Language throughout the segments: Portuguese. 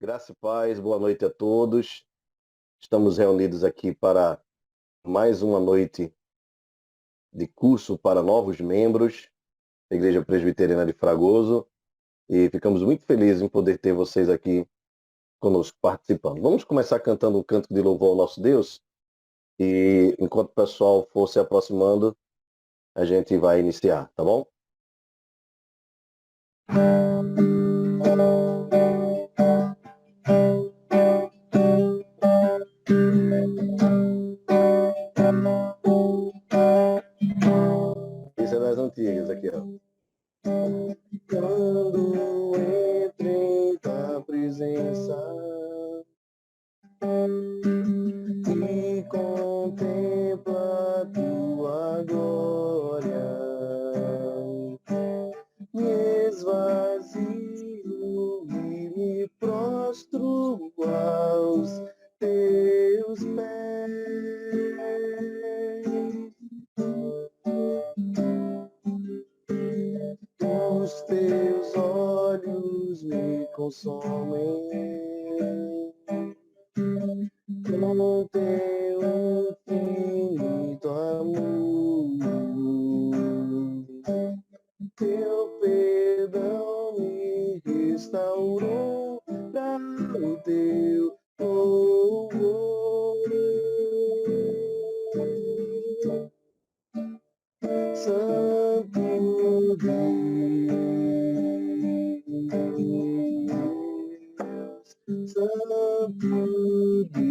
Graça e paz, boa noite a todos. Estamos reunidos aqui para mais uma noite de curso para novos membros da Igreja Presbiteriana de Fragoso e ficamos muito felizes em poder ter vocês aqui conosco participando. Vamos começar cantando um canto de louvor ao nosso Deus e enquanto o pessoal for se aproximando, a gente vai iniciar, tá bom? Esse é das antigas aqui, ó. Quando entre em tua presença e contempla a tua glória, me esvazio e me prostro aos teus pés. Os teus olhos me consomem com teu infinito amor. Teu perdão me restaurou para o teu louvor. Santo Deus, Santo Deus,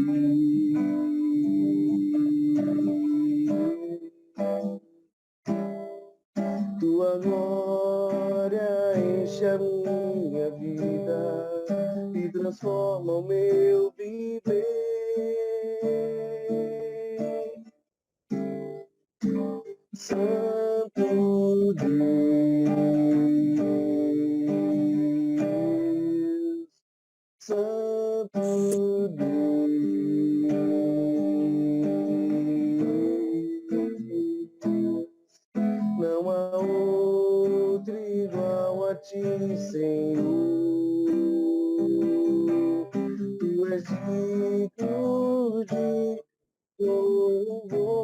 tua glória enche a minha vida e transforma o meu viver. Santo Deus, Santo Deus, não há outro igual a ti, Senhor. Tu és digno de louvor.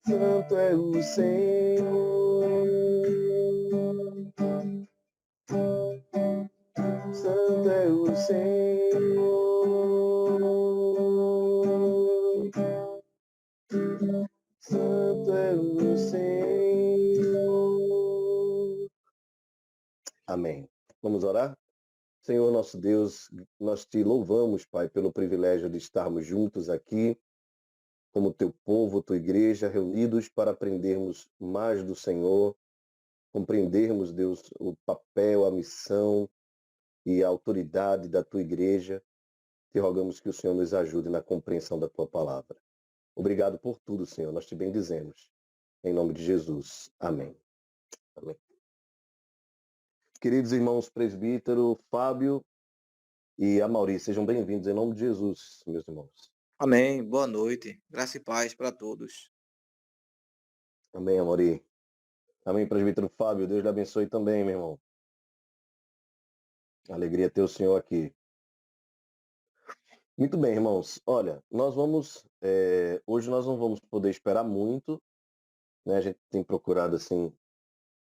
Santo é o Senhor, Santo é o Senhor, Santo é o Senhor. Amém. Vamos orar? Senhor nosso Deus, nós te louvamos, Pai, pelo privilégio de estarmos juntos aqui, como teu povo, tua igreja, reunidos para aprendermos mais do Senhor, compreendermos, Deus, o papel, a missão e a autoridade da tua igreja. Te rogamos que o Senhor nos ajude na compreensão da tua palavra. Obrigado por tudo, Senhor, nós te bendizemos. Em nome de Jesus. Amém. Amém. Queridos irmãos presbítero, Fábio e Amauri, sejam bem-vindos em nome de Jesus, meus irmãos. Amém. Boa noite. Graça e paz para todos. Amém, Amauri. Amém, presbítero Fábio. Deus lhe abençoe também, meu irmão. Alegria ter o senhor aqui. Muito bem, irmãos. Olha, hoje nós não vamos poder esperar muito, né? A gente tem procurado, assim,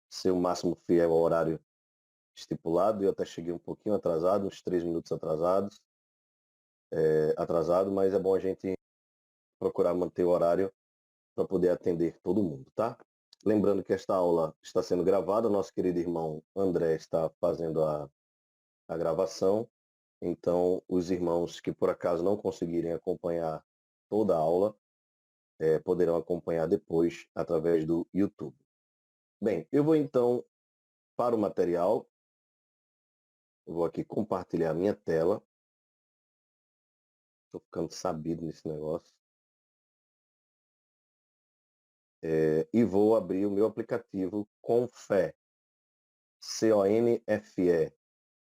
ser o máximo fiel ao horário estipulado. Eu até cheguei um pouquinho atrasado, uns 3 minutos atrasado, mas é bom a gente procurar manter o horário para poder atender todo mundo, tá? Lembrando que esta aula está sendo gravada, nosso querido irmão André está fazendo a gravação, então os irmãos que por acaso não conseguirem acompanhar toda a aula, poderão acompanhar depois através do YouTube. Bem, eu vou então para o material, eu vou aqui compartilhar a minha tela, estou ficando sabido nesse negócio, e vou abrir o meu aplicativo Confé, CONFE.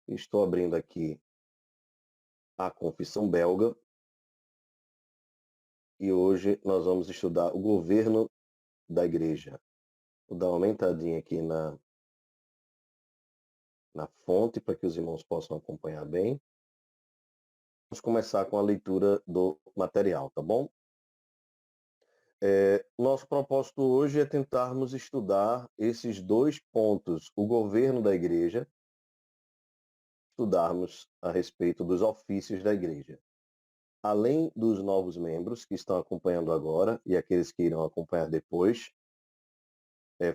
Estou abrindo aqui a Confissão Belga e hoje nós vamos estudar o governo da igreja. Vou dar uma aumentadinha aqui na fonte para que os irmãos possam acompanhar bem. Vamos começar com a leitura do material, tá bom? Nosso propósito hoje é tentarmos estudar esses dois pontos, o governo da igreja, estudarmos a respeito dos ofícios da igreja. Além dos novos membros que estão acompanhando agora e aqueles que irão acompanhar depois,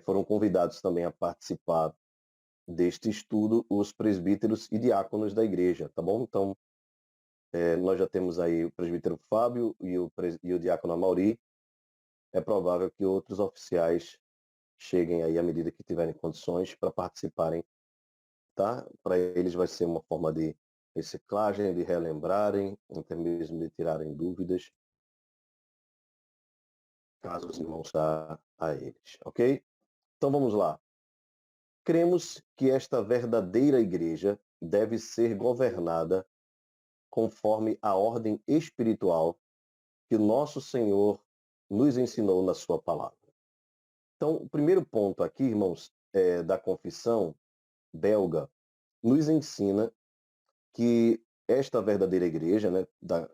foram convidados também a participar deste estudo os presbíteros e diáconos da igreja, tá bom? Então, nós já temos aí o presbítero Fábio e o diácono Amauri. É provável que outros oficiais cheguem aí à medida que tiverem condições para participarem, tá? Para eles vai ser uma forma de reciclagem, de relembrarem, até mesmo de tirarem dúvidas, caso os irmãos a eles, ok? Então vamos lá. Cremos que esta verdadeira igreja deve ser governada conforme a ordem espiritual que o nosso Senhor nos ensinou na sua palavra. Então, o primeiro ponto aqui, irmãos, da confissão belga, nos ensina que esta verdadeira igreja, né,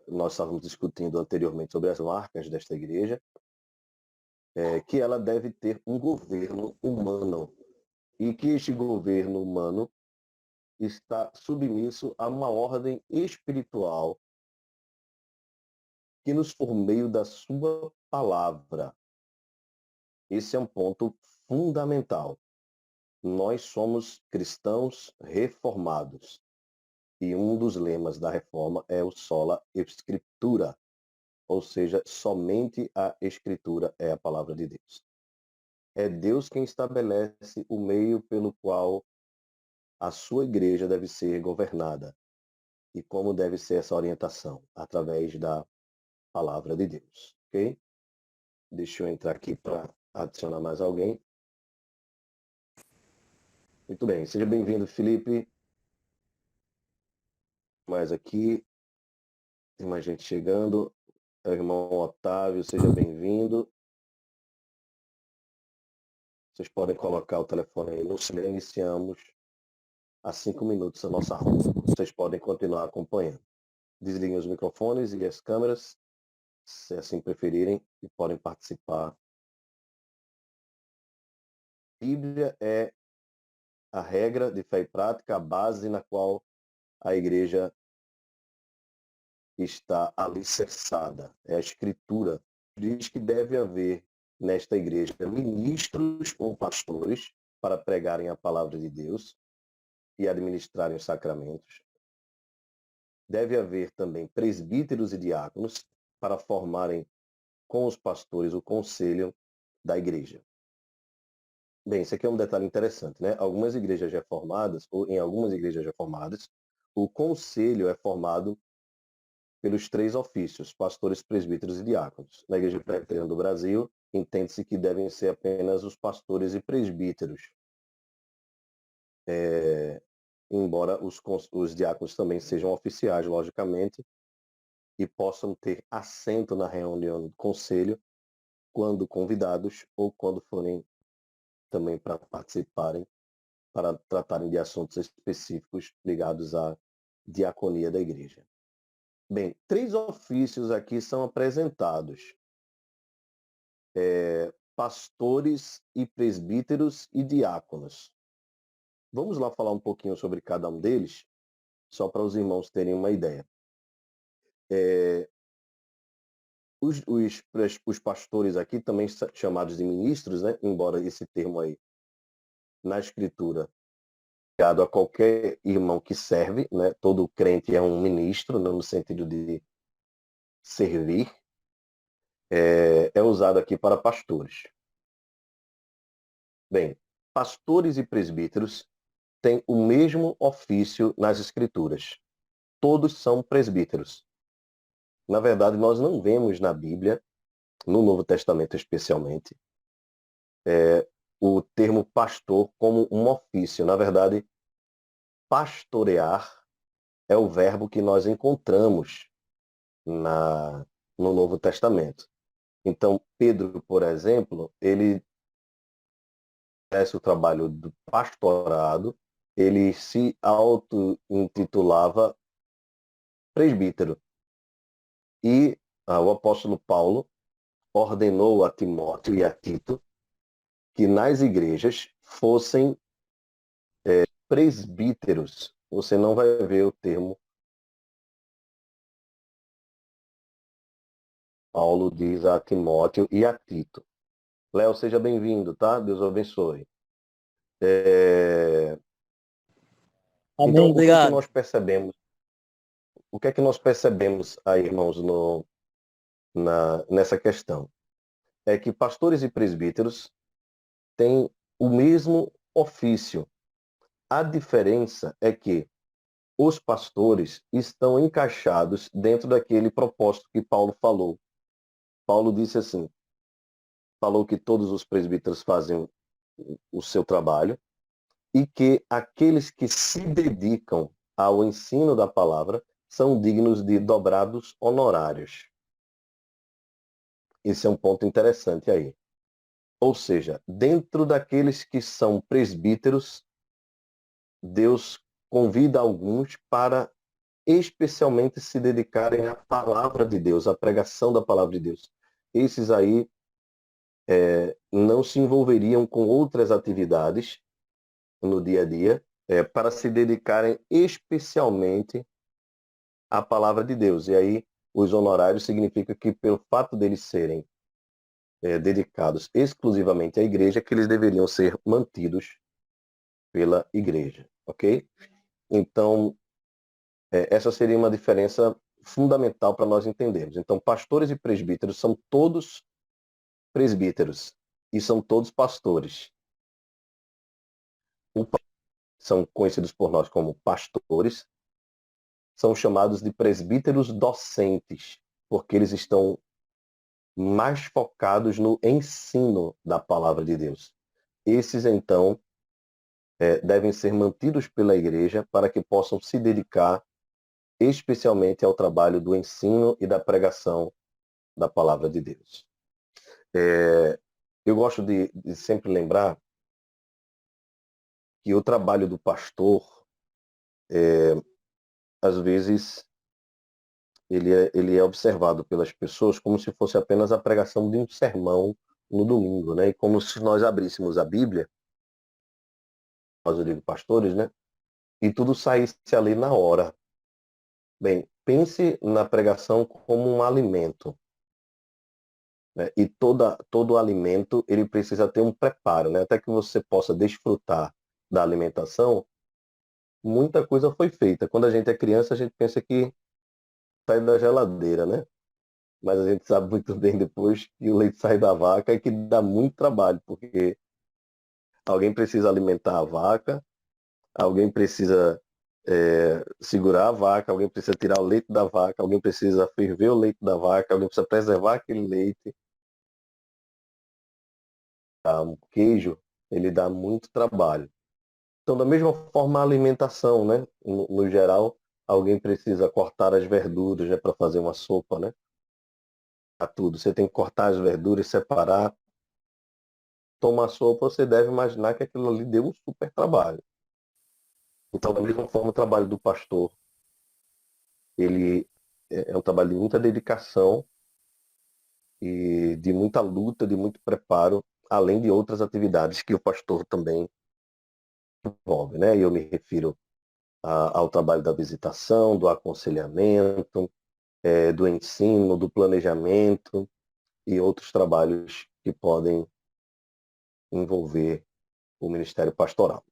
nós estávamos discutindo anteriormente sobre as marcas desta igreja, que ela deve ter um governo humano e que este governo humano está submisso a uma ordem espiritual que nos por meio da sua palavra. Esse é um ponto fundamental. Nós somos cristãos reformados. E um dos lemas da reforma é o sola scriptura, ou seja, somente a escritura é a palavra de Deus. É Deus quem estabelece o meio pelo qual a sua igreja deve ser governada. E como deve ser essa orientação? Através da palavra de Deus, ok? Deixa eu entrar aqui para adicionar mais alguém. Muito bem, seja bem-vindo, Felipe. Mais aqui, tem mais gente chegando. É o irmão Otávio, seja bem-vindo. Vocês podem colocar o telefone aí no silêncio. Iniciamos há 5 minutos a nossa ronda. Vocês podem continuar acompanhando. Desliguem os microfones e as câmeras, se assim preferirem, e podem participar. A Bíblia é a regra de fé e prática, a base na qual a igreja está alicerçada. É a Escritura. Diz que deve haver nesta igreja ministros ou pastores para pregarem a palavra de Deus e administrarem os sacramentos. Deve haver também presbíteros e diáconos para formarem com os pastores o conselho da igreja. Bem, isso aqui é um detalhe interessante, né? Algumas igrejas reformadas, ou em algumas igrejas reformadas, o conselho é formado pelos 3 ofícios, pastores, presbíteros e diáconos. Na Igreja Presbiteriana do Brasil, entende-se que devem ser apenas os pastores e presbíteros. Embora os diáconos também sejam oficiais, logicamente, e possam ter assento na reunião do conselho quando convidados ou quando forem também para participarem, para tratarem de assuntos específicos ligados à diaconia da igreja. Bem, 3 ofícios aqui são apresentados. Pastores e presbíteros e diáconos. Vamos lá falar um pouquinho sobre cada um deles, só para os irmãos terem uma ideia. Os pastores aqui, também chamados de ministros, né? Embora esse termo aí, na Escritura, ligado a qualquer irmão que serve, né? Todo crente é um ministro, no sentido de servir, é usado aqui para pastores. Bem, pastores e presbíteros têm o mesmo ofício nas Escrituras. Todos são presbíteros. Na verdade, nós não vemos na Bíblia, no Novo Testamento especialmente, o termo pastor como um ofício. Na verdade, pastorear é o verbo que nós encontramos no Novo Testamento. Então, Pedro, por exemplo, ele exerce o trabalho do pastorado ele se auto-intitulava presbítero. E o apóstolo Paulo ordenou a Timóteo e a Tito que nas igrejas fossem presbíteros. Você não vai ver o termo Paulo diz a Timóteo e a Tito. Léo, seja bem-vindo, tá? Deus o abençoe. Então, Amém, o que é que obrigado. nós percebemos? O que é que nós percebemos aí, irmãos, nessa questão? É que pastores e presbíteros têm o mesmo ofício. A diferença é que os pastores estão encaixados dentro daquele propósito que Paulo falou. Paulo disse assim, falou que todos os presbíteros fazem o seu trabalho e que aqueles que se dedicam ao ensino da palavra são dignos de dobrados honorários. Esse é um ponto interessante aí. Ou seja, dentro daqueles que são presbíteros, Deus convida alguns para especialmente se dedicarem à palavra de Deus, à pregação da palavra de Deus. Esses aí não se envolveriam com outras atividades no dia a dia, para se dedicarem especialmente à palavra de Deus. E aí, os honorários significa que, pelo fato deles serem dedicados exclusivamente à igreja, que eles deveriam ser mantidos pela igreja, ok? Então, essa seria uma diferença fundamental para nós entendermos. Então, pastores e presbíteros são todos presbíteros e são todos pastores. São conhecidos por nós como pastores, são chamados de presbíteros docentes, porque eles estão mais focados no ensino da palavra de Deus. Esses, então, devem ser mantidos pela igreja para que possam se dedicar especialmente ao trabalho do ensino e da pregação da palavra de Deus. Eu gosto de sempre lembrar que o trabalho do pastor, às vezes, ele é observado pelas pessoas como se fosse apenas a pregação de um sermão no domingo, né? E como se nós abríssemos a Bíblia, nós, eu digo pastores, né? E tudo saísse ali na hora. Bem, pense na pregação como um alimento, né? E todo alimento, ele precisa ter um preparo, né? Até que você possa desfrutar da alimentação, muita coisa foi feita. Quando a gente é criança, a gente pensa que sai da geladeira, né? Mas a gente sabe muito bem depois que o leite sai da vaca e que dá muito trabalho, porque alguém precisa alimentar a vaca, alguém precisa segurar a vaca, alguém precisa tirar o leite da vaca, alguém precisa ferver o leite da vaca, alguém precisa preservar aquele leite. O queijo, ele dá muito trabalho. Então, da mesma forma, a alimentação, né? No geral, alguém precisa cortar as verduras, né, para fazer uma sopa, né? A tudo. Você tem que cortar as verduras, separar. Tomar sopa, você deve imaginar que aquilo ali deu um super trabalho. Então, da mesma forma, o trabalho do pastor, ele é um trabalho de muita dedicação e de muita luta, de muito preparo, além de outras atividades que o pastor também envolve, né? E eu me refiro ao trabalho da visitação, do aconselhamento, do ensino, do planejamento e outros trabalhos que podem envolver o ministério pastoral.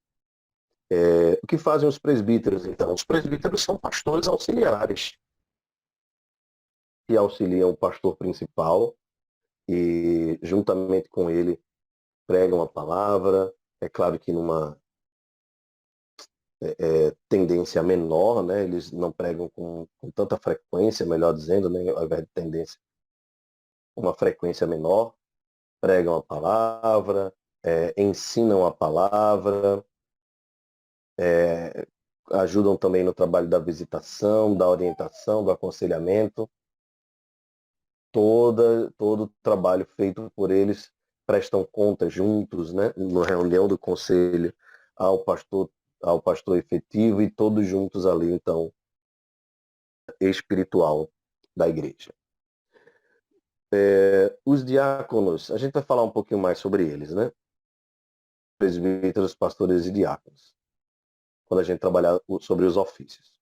O que fazem os presbíteros, então? Os presbíteros são pastores auxiliares que auxiliam o pastor principal e, juntamente com ele, pregam a palavra. É claro que numa tendência menor, né? Eles não pregam com tanta frequência, melhor dizendo, né? Ao invés de tendência, uma frequência menor. Pregam a palavra, ensinam a palavra, ajudam também no trabalho da visitação, da orientação, do aconselhamento. Todo o trabalho feito por eles prestam conta juntos, né, na reunião do conselho, ao pastor ao pastor efetivo e todos juntos ali, então, espiritual da igreja. Os diáconos, a gente vai falar um pouquinho mais sobre eles, né? Presbíteros, pastores e diáconos, quando a gente trabalhar sobre os ofícios.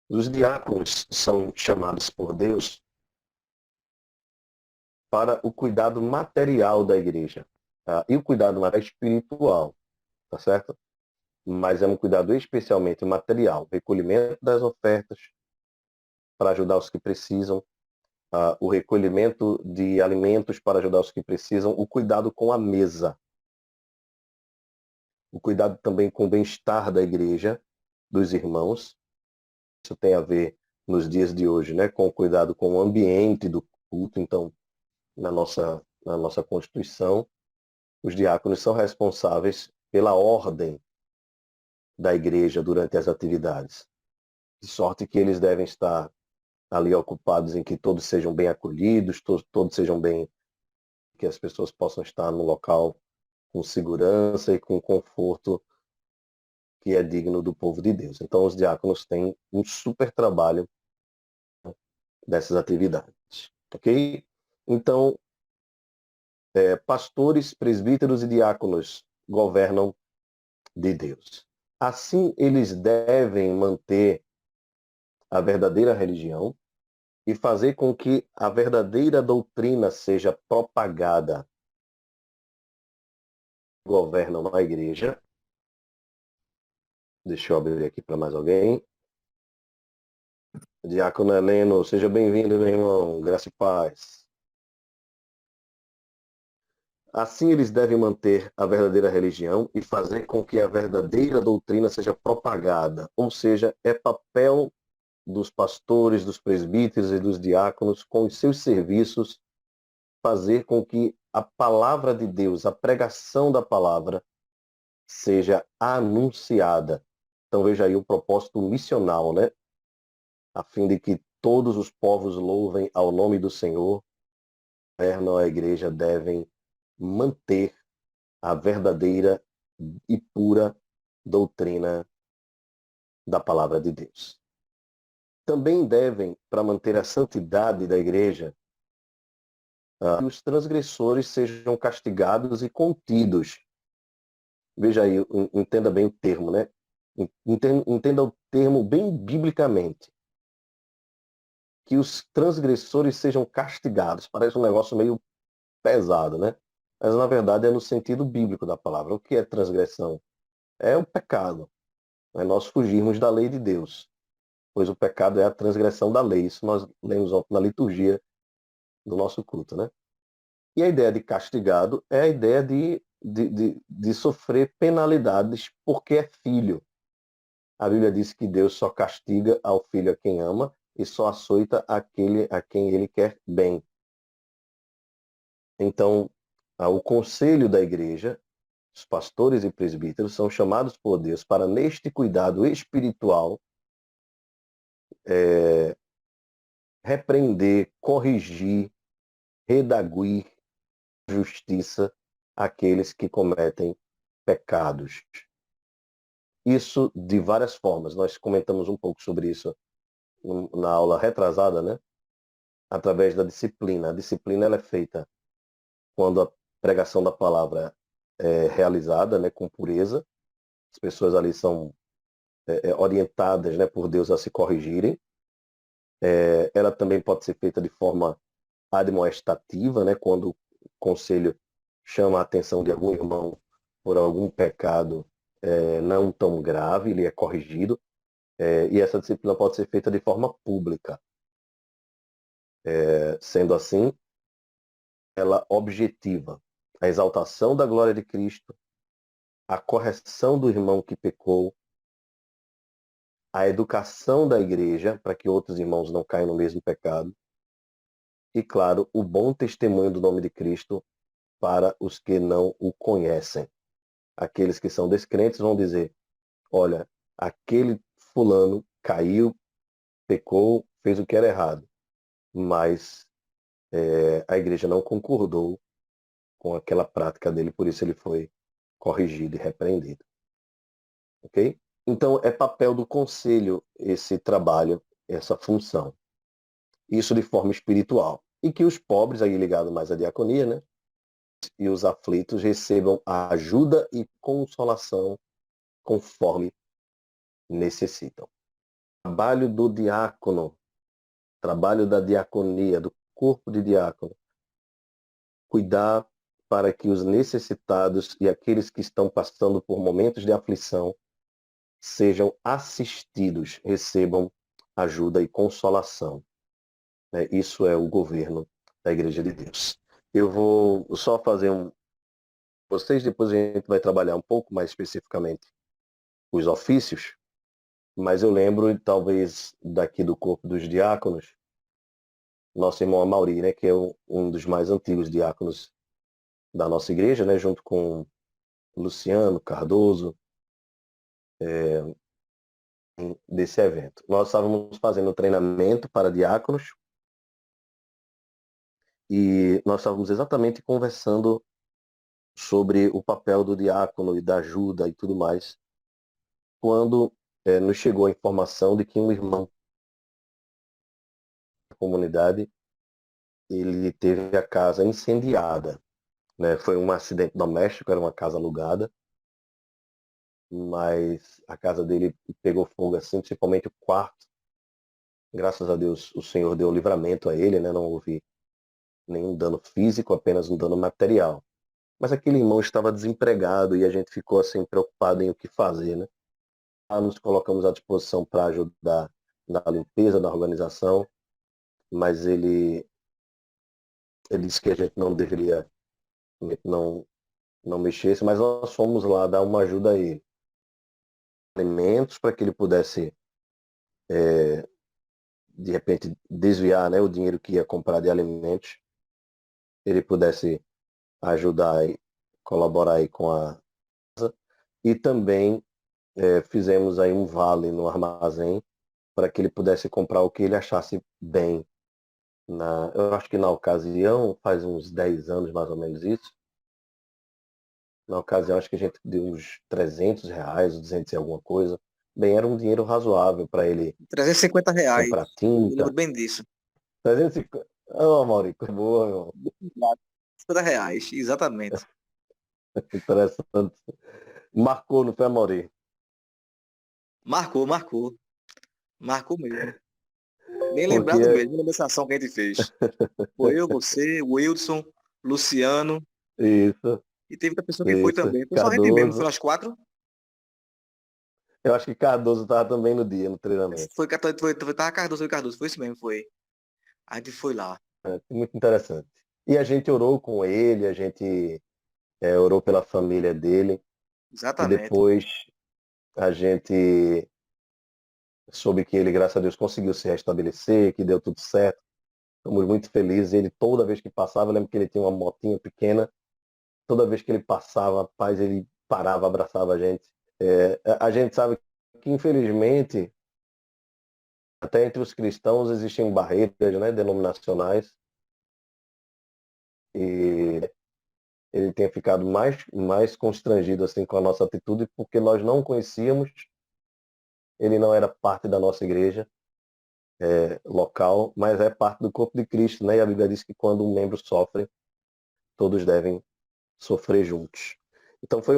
Os diáconos são chamados por Deus para o cuidado material da igreja, tá? E o cuidado material espiritual, tá certo? Mas é um cuidado especialmente material, recolhimento das ofertas para ajudar os que precisam, o recolhimento de alimentos para ajudar os que precisam, o cuidado com a mesa, o cuidado também com o bem-estar da igreja, dos irmãos. Isso tem a ver nos dias de hoje, né, com o cuidado com o ambiente do culto. Então, na nossa Constituição, os diáconos são responsáveis pela ordem da igreja durante as atividades. De sorte que eles devem estar ali ocupados em que todos sejam bem acolhidos, todos sejam bem, que as pessoas possam estar no local com segurança e com conforto que é digno do povo de Deus. Então, os diáconos têm um super trabalho dessas atividades, ok? Então, pastores, presbíteros e diáconos governam de Deus. Assim, eles devem manter a verdadeira religião e fazer com que a verdadeira doutrina seja propagada. Governam a igreja. Deixa eu abrir aqui para mais alguém. Diácono Heleno, seja bem-vindo, meu irmão. Graça e paz. Assim, eles devem manter a verdadeira religião e fazer com que a verdadeira doutrina seja propagada. Ou seja, é papel dos pastores, dos presbíteros e dos diáconos, com os seus serviços, fazer com que a palavra de Deus, a pregação da palavra, seja anunciada. Então veja aí o propósito missional, né? A fim de que todos os povos louvem ao nome do Senhor, a igreja devem manter a verdadeira e pura doutrina da palavra de Deus. Também devem, para manter a santidade da igreja, que os transgressores sejam castigados e contidos. Veja aí, entenda bem o termo, né? Entenda o termo bem biblicamente. Que os transgressores sejam castigados. Parece um negócio meio pesado, né? Mas na verdade é no sentido bíblico da palavra. O que é transgressão? É o pecado. É nós fugirmos da lei de Deus. Pois o pecado é a transgressão da lei. Isso nós lemos na liturgia do nosso culto, né? E a ideia de castigado é a ideia de sofrer penalidades porque é filho. A Bíblia diz que Deus só castiga ao filho a quem ama e só açoita aquele a quem ele quer bem. Então, o conselho da igreja, os pastores e presbíteros, são chamados por Deus para, neste cuidado espiritual, repreender, corrigir, redaguir justiça aqueles que cometem pecados. Isso de várias formas. Nós comentamos um pouco sobre isso na aula retrasada, né? Através da disciplina. A disciplina ela é feita quando a pregação da palavra é realizada, né, com pureza. As pessoas ali são orientadas, né, por Deus a se corrigirem. Ela também pode ser feita de forma admoestativa, né, quando o conselho chama a atenção de algum irmão por algum pecado não tão grave, ele é corrigido. E essa disciplina pode ser feita de forma pública. Sendo assim, ela objetiva a exaltação da glória de Cristo, a correção do irmão que pecou, a educação da igreja para que outros irmãos não caiam no mesmo pecado e, claro, o bom testemunho do nome de Cristo para os que não o conhecem. Aqueles que são descrentes vão dizer, olha, aquele fulano caiu, pecou, fez o que era errado, mas a igreja não concordou com aquela prática dele, por isso ele foi corrigido e repreendido. ok? Então, é papel do conselho esse trabalho, essa função. Isso de forma espiritual. E que os pobres, aí ligado mais à diaconia, né? E os aflitos recebam a ajuda e consolação conforme necessitam. Trabalho do diácono, trabalho da diaconia, do corpo de diácono, cuidar para que os necessitados e aqueles que estão passando por momentos de aflição sejam assistidos, recebam ajuda e consolação. Né? Isso é o governo da Igreja de Deus. Eu vou só fazer vocês, depois a gente vai trabalhar um pouco mais especificamente os ofícios, mas eu lembro, talvez, daqui do corpo dos diáconos, nosso irmão Amauri, né, que é um dos mais antigos diáconos da nossa igreja, né, junto com Luciano Cardoso, desse evento. Nós estávamos fazendo treinamento para diáconos e nós estávamos exatamente conversando sobre o papel do diácono e da ajuda e tudo mais, quando nos chegou a informação de que um irmão da comunidade ele teve a casa incendiada, né? Foi um acidente doméstico, era uma casa alugada, mas a casa dele pegou fogo assim, principalmente o quarto. Graças a Deus o Senhor deu livramento a ele, né? Não houve nenhum dano físico, apenas um dano material. Mas aquele irmão estava desempregado e a gente ficou assim preocupado em o que fazer, né? Nos colocamos à disposição para ajudar na limpeza, na organização, mas ele disse que a gente não deveria, não, não mexesse, mas nós fomos lá dar uma ajuda a ele. Alimentos para que ele pudesse, de repente, desviar, né, o dinheiro que ia comprar de alimentos, ele pudesse ajudar e colaborar aí com a casa. E também fizemos aí um vale no armazém para que ele pudesse comprar o que ele achasse bem. Eu acho que na ocasião, faz uns 10 anos mais ou menos isso, na ocasião acho que a gente deu uns R$ 300, 200 e alguma coisa. Bem, era um dinheiro razoável para ele R$ 350. comprar Eu tinta. lembro bem disso. 350. Oh, Maurico, boa, meu. R$ 50, exatamente. Interessante. Marcou, não foi, Mauri? Marcou, marcou. Marcou mesmo. Bem lembrado Porque mesmo dessa ação que a gente fez. Foi eu, você, o Wilson, Luciano, isso, e teve outra pessoa que foi isso. também. Foi só a gente mesmo, foi Cardoso. nós quatro. Eu acho que Cardoso estava também no dia, no treinamento. Tava Cardoso, foi Cardoso, foi isso mesmo, foi. A gente foi lá. Muito interessante. E a gente orou com ele, a gente orou pela família dele. E Exatamente. depois a gente soube que ele, graças a Deus, conseguiu se restabelecer, que deu tudo certo. Estamos muito felizes. Ele, toda vez que passava, eu lembro que ele tinha uma motinha pequena. Toda vez que ele passava, rapaz, ele parava, abraçava a gente. A gente sabe que, infelizmente, até entre os cristãos existem barreiras, né, denominacionais. E ele tem ficado mais constrangido assim com a nossa atitude porque nós não conhecíamos, ele não era parte da nossa igreja local, mas é parte do corpo de Cristo, né? E a Bíblia diz que quando um membro sofre, todos devem sofrer juntos. Então foi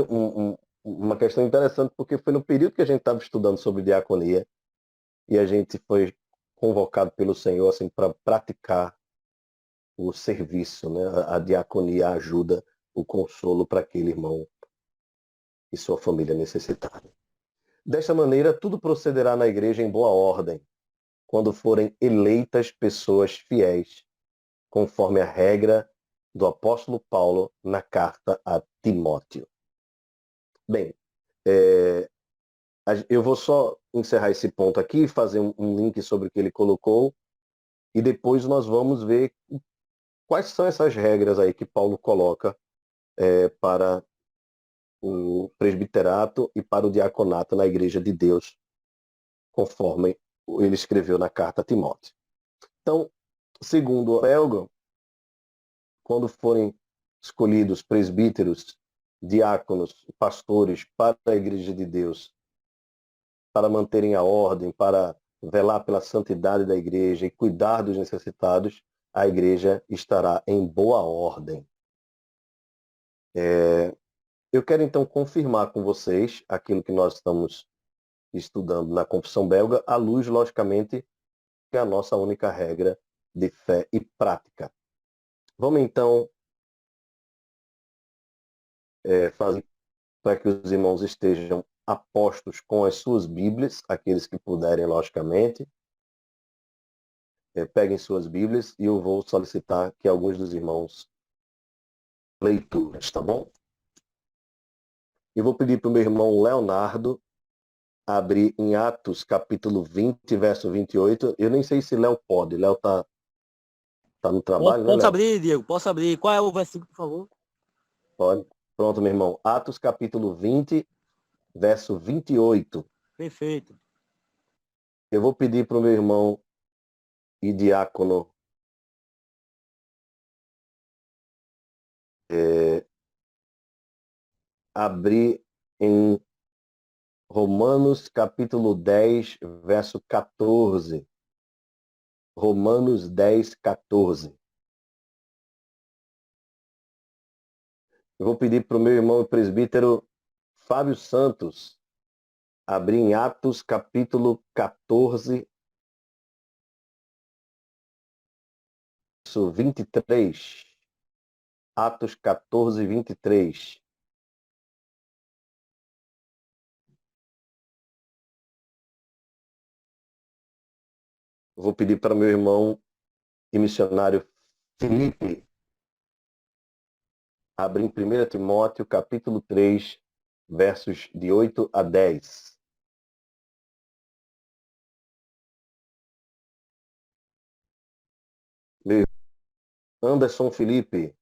uma questão interessante porque foi no período que a gente estava estudando sobre diaconia e a gente foi convocado pelo Senhor assim para praticar o serviço, né? A diaconia, a ajuda, o consolo para aquele irmão e sua família necessitada. Desta maneira, tudo procederá na igreja em boa ordem, quando forem eleitas pessoas fiéis, conforme a regra do apóstolo Paulo na carta a Timóteo. Bem, eu vou só encerrar esse ponto aqui, fazer um link sobre o que ele colocou, e depois nós vamos ver quais são essas regras aí que Paulo coloca para o presbiterato e para o diaconato na igreja de Deus, conforme ele escreveu na carta a Timóteo. Então, segundo o Elgon, quando forem escolhidos presbíteros, diáconos, pastores para a igreja de Deus para manterem a ordem, para velar pela santidade da igreja e cuidar dos necessitados, a igreja estará em boa ordem. Eu quero então confirmar com vocês aquilo que nós estamos estudando na Confissão Belga, à luz, logicamente, que é a nossa única regra de fé e prática. Vamos então fazer para que os irmãos estejam apostos com as suas Bíblias, aqueles que puderem, logicamente. Peguem suas Bíblias e eu vou solicitar que alguns dos irmãos leituras, tá bom? Eu vou pedir para o meu irmão Leonardo abrir em Atos, capítulo 20, verso 28. Eu nem sei se Léo pode. Léo tá no trabalho, né, Posso Léo? abrir, Diego? Posso abrir. Qual é o versículo, por favor? Pode. Pronto, meu irmão. Atos, capítulo 20, verso 28. Perfeito. Eu vou pedir para o meu irmão e diácono abrir em Romanos, capítulo 10, verso 14. Romanos 10, 14. Eu vou pedir para o meu irmão e presbítero Fábio Santos abrir em Atos, capítulo 14, verso 23. Atos 14, 23. Eu vou pedir para meu irmão e missionário Felipe abrir em 1 Timóteo, capítulo 3, versos de 8 a 10. Meu irmão Anderson Felipe,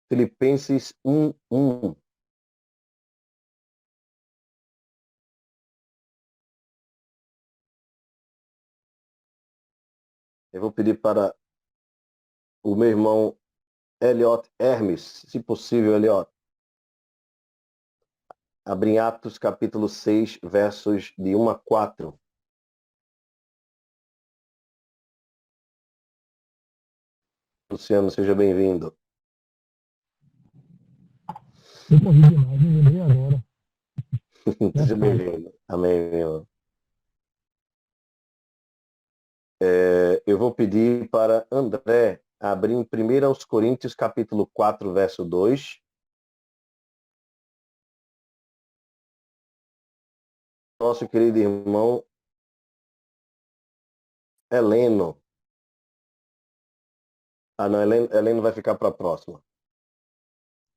Filipenses 1, 1. Eu vou pedir para o meu irmão Eliot Hermes, se possível, Eliot, abrir em Atos, capítulo 6, versos de 1 a 4. Luciano, seja bem-vindo. Eu corri demais, me lembrei agora. Seja bem-vindo. Amém, meu irmão. Eu vou pedir para André abrir em 1 aos Coríntios, capítulo 4, verso 2. Nosso querido irmão Heleno. Ah, não, Heleno vai ficar para a próxima.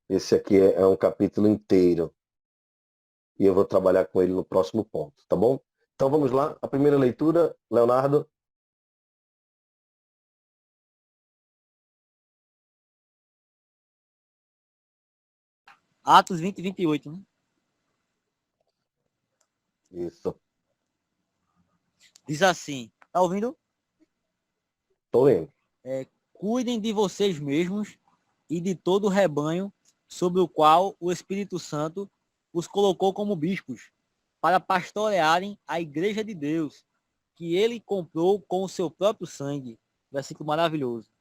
Esse aqui é um capítulo inteiro. E eu vou trabalhar com ele no próximo ponto, tá bom? Então vamos lá. A primeira leitura, Leonardo. Atos 20 e 28, né? Isso. Diz assim, tá ouvindo? Tô lendo. Cuidem de vocês mesmos e de todo o rebanho sobre o qual o Espírito Santo os colocou como bispos, para pastorearem a igreja de Deus, que ele comprou com o seu próprio sangue. Versículo maravilhoso.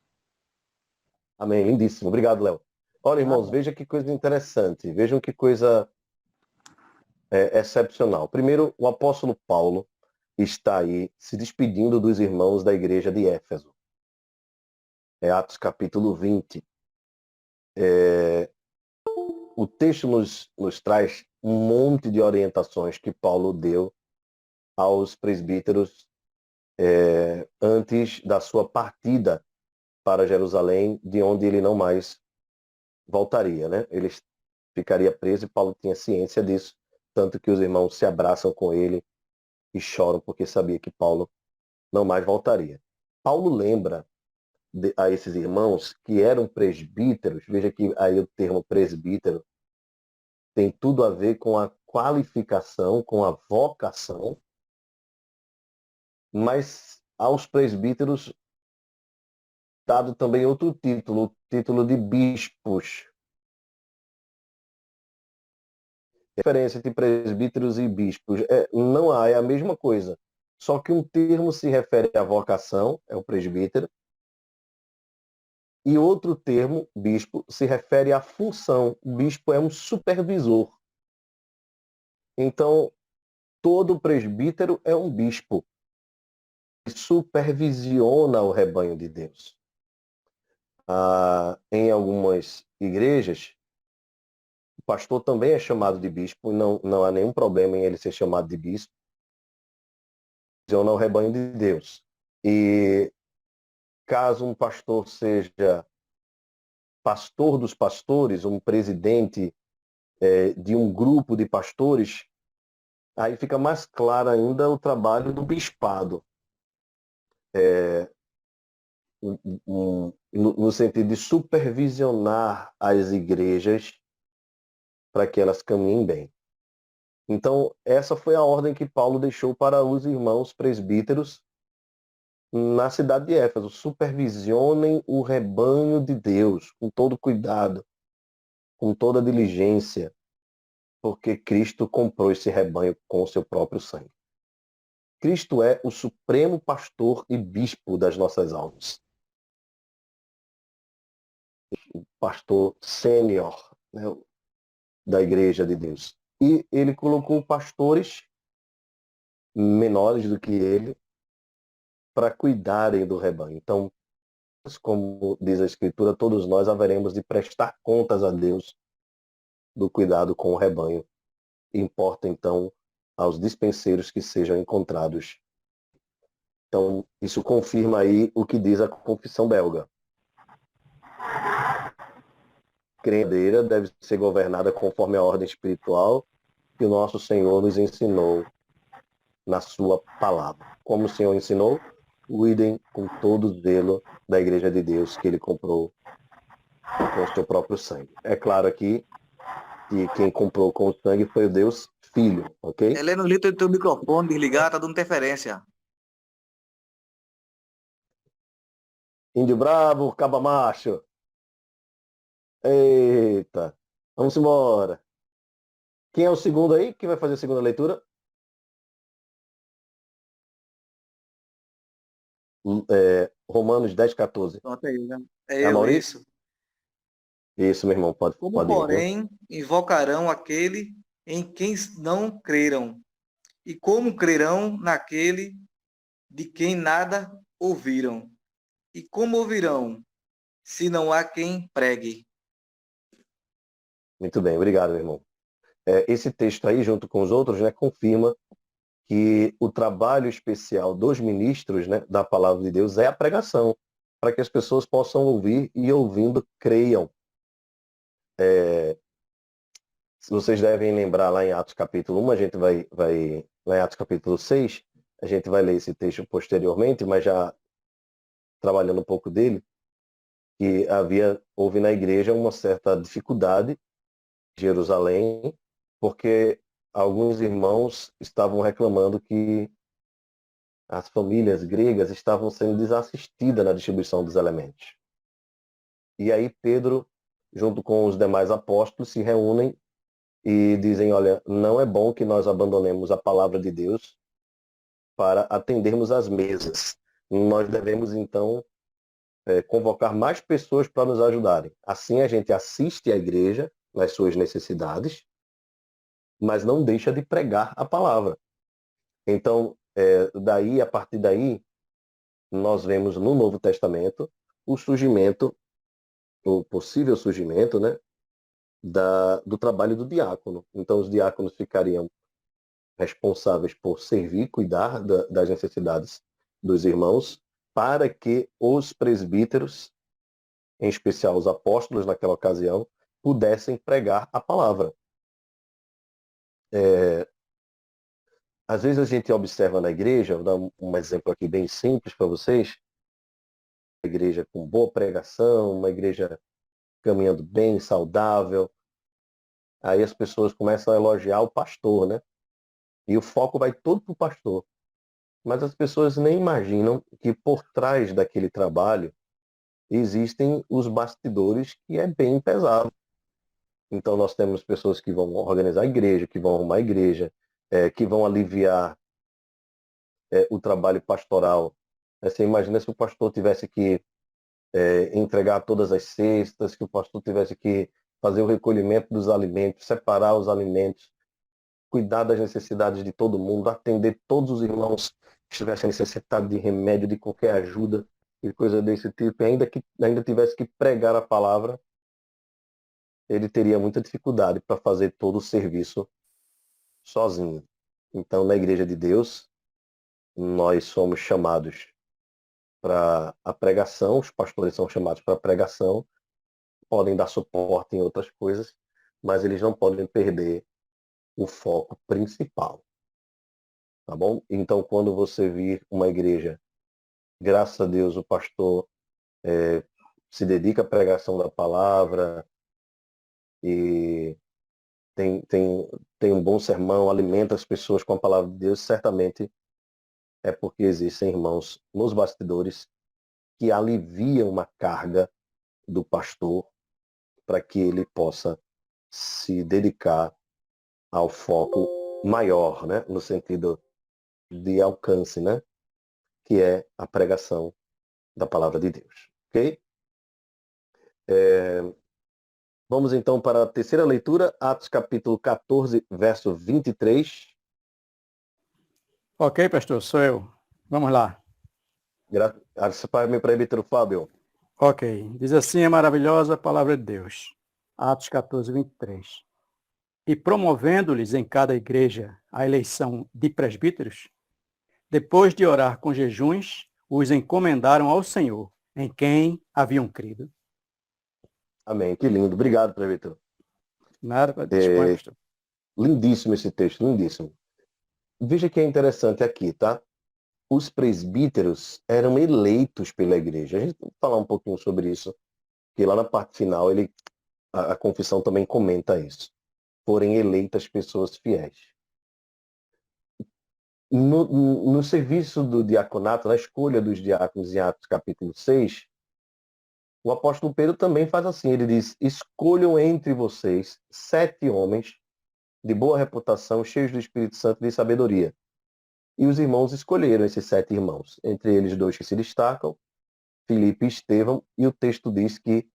Amém. Lindíssimo. Obrigado, Léo. Olha, irmãos, veja que coisa interessante. Vejam que coisa excepcional. Primeiro, o apóstolo Paulo está aí se despedindo dos irmãos da igreja de Éfeso. Atos capítulo 20. O texto nos traz um monte de orientações que Paulo deu aos presbíteros antes da sua partida para Jerusalém, de onde ele não mais voltaria, né? Ele ficaria preso e Paulo tinha ciência disso, tanto que os irmãos se abraçam com ele e choram porque sabia que Paulo não mais voltaria. Paulo lembra a esses irmãos que eram presbíteros, veja que aí o termo presbítero tem tudo a ver com a qualificação, com a vocação, mas aos presbíteros dado também outro título, o título de bispos. A diferença entre presbíteros e bispos não há, é a mesma coisa. Só que um termo se refere à vocação, é o presbítero, e outro termo, bispo, se refere à função. O bispo é um supervisor. Então, todo presbítero é um bispo. Ele supervisiona o rebanho de Deus. Em algumas igrejas, o pastor também é chamado de bispo, não há nenhum problema em ele ser chamado de bispo. Supervisiona o rebanho de Deus. E caso um pastor seja pastor dos pastores, um presidente de um grupo de pastores, aí fica mais claro ainda o trabalho do bispado. No sentido de supervisionar as igrejas para que elas caminhem bem. Então, essa foi a ordem que Paulo deixou para os irmãos presbíteros na cidade de Éfeso. Supervisionem o rebanho de Deus com todo cuidado, com toda diligência, porque Cristo comprou esse rebanho com o seu próprio sangue. Cristo é o supremo pastor e bispo das nossas almas. O pastor sênior, né, da igreja de Deus. E ele colocou pastores menores do que ele para cuidarem do rebanho. Então, como diz a Escritura, todos nós haveremos de prestar contas a Deus do cuidado com o rebanho. Importa, então, aos dispenseiros que sejam encontrados. Então, isso confirma aí o que diz a Confissão Belga. A crendeira deve ser governada conforme a ordem espiritual que o nosso Senhor nos ensinou na sua palavra. Como o Senhor ensinou, cuidem com todo o zelo da Igreja de Deus que ele comprou com o seu próprio sangue. É claro aqui que quem comprou com o sangue foi o Deus Filho, ok? Heleno, liga o teu microfone, desligar, tá dando interferência. Índio bravo, caba macho. Eita, vamos embora. Quem é o segundo aí? Quem vai fazer a segunda leitura? Romanos 10, 14. Pronto aí, né? É É eu, Maurício? isso. Isso, meu irmão, pode Como, ir. Viu? porém, invocarão aquele em quem não creram? E como crerão naquele de quem nada ouviram? E como ouvirão, se não há quem pregue? Muito bem, obrigado, meu irmão. Esse texto aí, junto com os outros, né, confirma que o trabalho especial dos ministros, né, da palavra de Deus é a pregação, para que as pessoas possam ouvir e, ouvindo, creiam. Vocês devem lembrar lá em Atos capítulo 1, a gente vai lá em Atos capítulo 6, a gente vai ler esse texto posteriormente, mas já trabalhando um pouco dele, que houve na igreja uma certa dificuldade em Jerusalém, porque alguns irmãos estavam reclamando que as famílias gregas estavam sendo desassistidas na distribuição dos elementos. E aí Pedro, junto com os demais apóstolos, se reúnem e dizem, olha, não é bom que nós abandonemos a palavra de Deus para atendermos às mesas. Nós devemos, então, convocar mais pessoas para nos ajudarem. Assim a gente assiste à igreja nas suas necessidades, mas não deixa de pregar a palavra. Então, a partir daí, nós vemos no Novo Testamento o possível surgimento, né, do trabalho do diácono. Então, os diáconos ficariam responsáveis por servir, cuidar das necessidades dos irmãos, para que os presbíteros, em especial os apóstolos naquela ocasião, pudessem pregar a palavra. Às vezes a gente observa na igreja, vou dar um exemplo aqui bem simples para vocês, uma igreja com boa pregação, uma igreja caminhando bem, saudável, aí as pessoas começam a elogiar o pastor, né? E o foco vai todo para o pastor. Mas as pessoas nem imaginam que por trás daquele trabalho existem os bastidores, que é bem pesado. Então nós temos pessoas que vão organizar a igreja, que vão arrumar a igreja, que vão aliviar o trabalho pastoral. Você imagina se o pastor tivesse que entregar todas as cestas, que o pastor tivesse que fazer o recolhimento dos alimentos, separar os alimentos, cuidar das necessidades de todo mundo, atender todos os irmãos que estivessem necessitados de remédio, de qualquer ajuda e coisa desse tipo, e ainda tivesse que pregar a palavra, ele teria muita dificuldade para fazer todo o serviço sozinho. Então, na Igreja de Deus, nós somos chamados para a pregação, os pastores são chamados para a pregação, podem dar suporte em outras coisas, mas eles não podem perder o foco principal. Tá bom? Então, quando você vir uma igreja, graças a Deus, o pastor se dedica à pregação da palavra e tem um bom sermão, alimenta as pessoas com a palavra de Deus, certamente é porque existem irmãos nos bastidores que aliviam uma carga do pastor para que ele possa se dedicar ao foco maior, né? No sentido de alcance, né? Que é a pregação da palavra de Deus. Ok? Vamos então para a terceira leitura, Atos capítulo 14, verso 23. Ok, pastor, sou eu. Vamos lá. Graças para meu presbítero Fábio. Ok, diz assim a maravilhosa palavra de Deus. Atos 14, 23. E promovendo-lhes em cada igreja a eleição de presbíteros, depois de orar com jejuns, os encomendaram ao Senhor, em quem haviam crido. Amém. Que lindo. Obrigado, presbítero. Nada para dispor, pastor. Lindíssimo esse texto, lindíssimo. Veja que é interessante aqui, tá? Os presbíteros eram eleitos pela igreja. A gente vai falar um pouquinho sobre isso, porque lá na parte final a confissão também comenta isso. Forem eleitas pessoas fiéis. No serviço do diaconato, na escolha dos diáconos em Atos capítulo 6, o apóstolo Pedro também faz assim, ele diz, escolham entre vocês 7 homens de boa reputação, cheios do Espírito Santo e de sabedoria. E os irmãos escolheram esses 7 irmãos, entre eles 2 que se destacam, Filipe e Estevão, e o texto diz que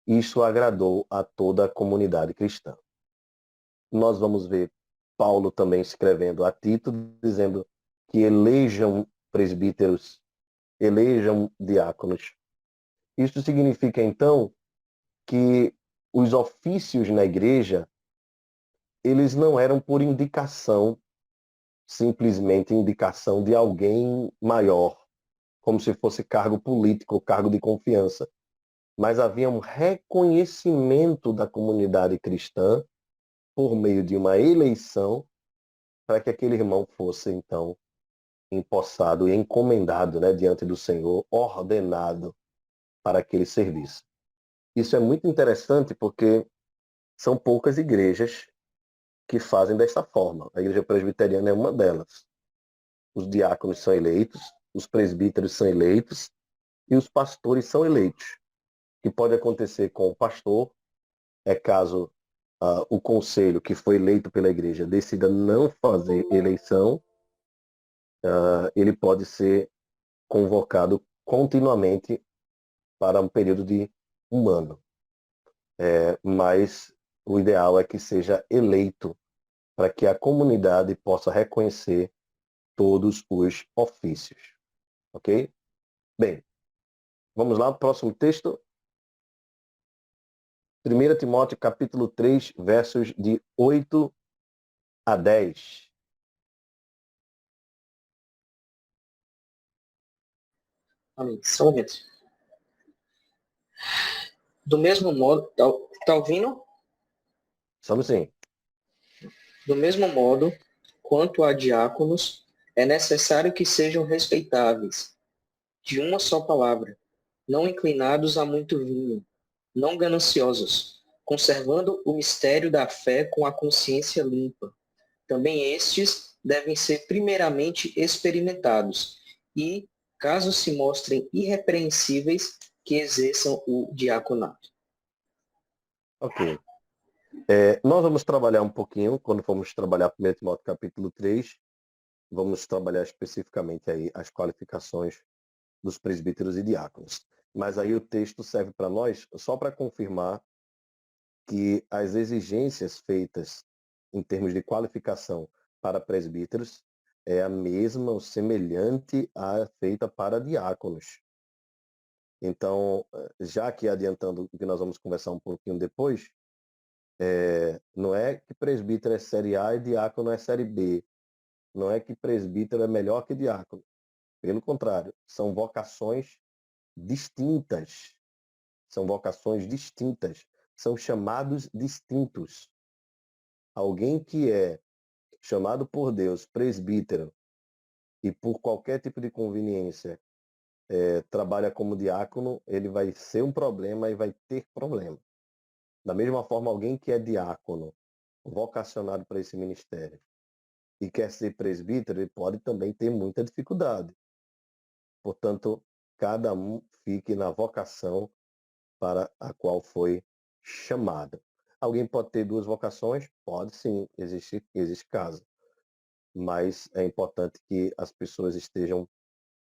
isso agradou a toda a comunidade cristã. Nós vamos ver Paulo também escrevendo a Tito, dizendo que elejam presbíteros, elejam diáconos. Isso significa, então, que os ofícios na igreja, eles não eram por indicação, simplesmente indicação de alguém maior, como se fosse cargo político ou cargo de confiança. Mas havia um reconhecimento da comunidade cristã por meio de uma eleição para que aquele irmão fosse, então, empossado e encomendado, né, diante do Senhor, ordenado para aquele serviço. Isso é muito interessante porque são poucas igrejas que fazem dessa forma. A igreja presbiteriana é uma delas. Os diáconos são eleitos, os presbíteros são eleitos e os pastores são eleitos. O que pode acontecer com o pastor é caso o conselho que foi eleito pela igreja decida não fazer eleição, ele pode ser convocado continuamente para um período de 1 ano. Mas o ideal é que seja eleito para que a comunidade possa reconhecer todos os ofícios. Ok? Bem, vamos lá, próximo texto. 1 Timóteo capítulo 3, versos de 8 a 10. Amém. Só um momento. Do mesmo modo, tá ouvindo? Estamos sim. Do mesmo modo, quanto a diáconos, é necessário que sejam respeitáveis, de uma só palavra, não inclinados a muito vinho, não gananciosos, conservando o mistério da fé com a consciência limpa. Também estes devem ser primeiramente experimentados e, caso se mostrem irrepreensíveis, que exerçam o diaconato. Ok. Nós vamos trabalhar um pouquinho, quando formos trabalhar 1 Timóteo capítulo 3, vamos trabalhar especificamente aí as qualificações dos presbíteros e diáconos. Mas aí o texto serve para nós só para confirmar que as exigências feitas em termos de qualificação para presbíteros é a mesma ou semelhante à feita para diáconos. Então, já que adiantando o que nós vamos conversar um pouquinho depois, não é que presbítero é série A e diácono é série B. Não é que presbítero é melhor que diácono. Pelo contrário, são vocações distintas. São vocações distintas. São chamados distintos. Alguém que é chamado por Deus presbítero e por qualquer tipo de conveniência trabalha como diácono, ele vai ser um problema e vai ter problema. Da mesma forma, alguém que é diácono, vocacionado para esse ministério, e quer ser presbítero, ele pode também ter muita dificuldade. Portanto, cada um fique na vocação para a qual foi chamado. Alguém pode ter duas vocações? Pode sim, existe caso. Mas é importante que as pessoas estejam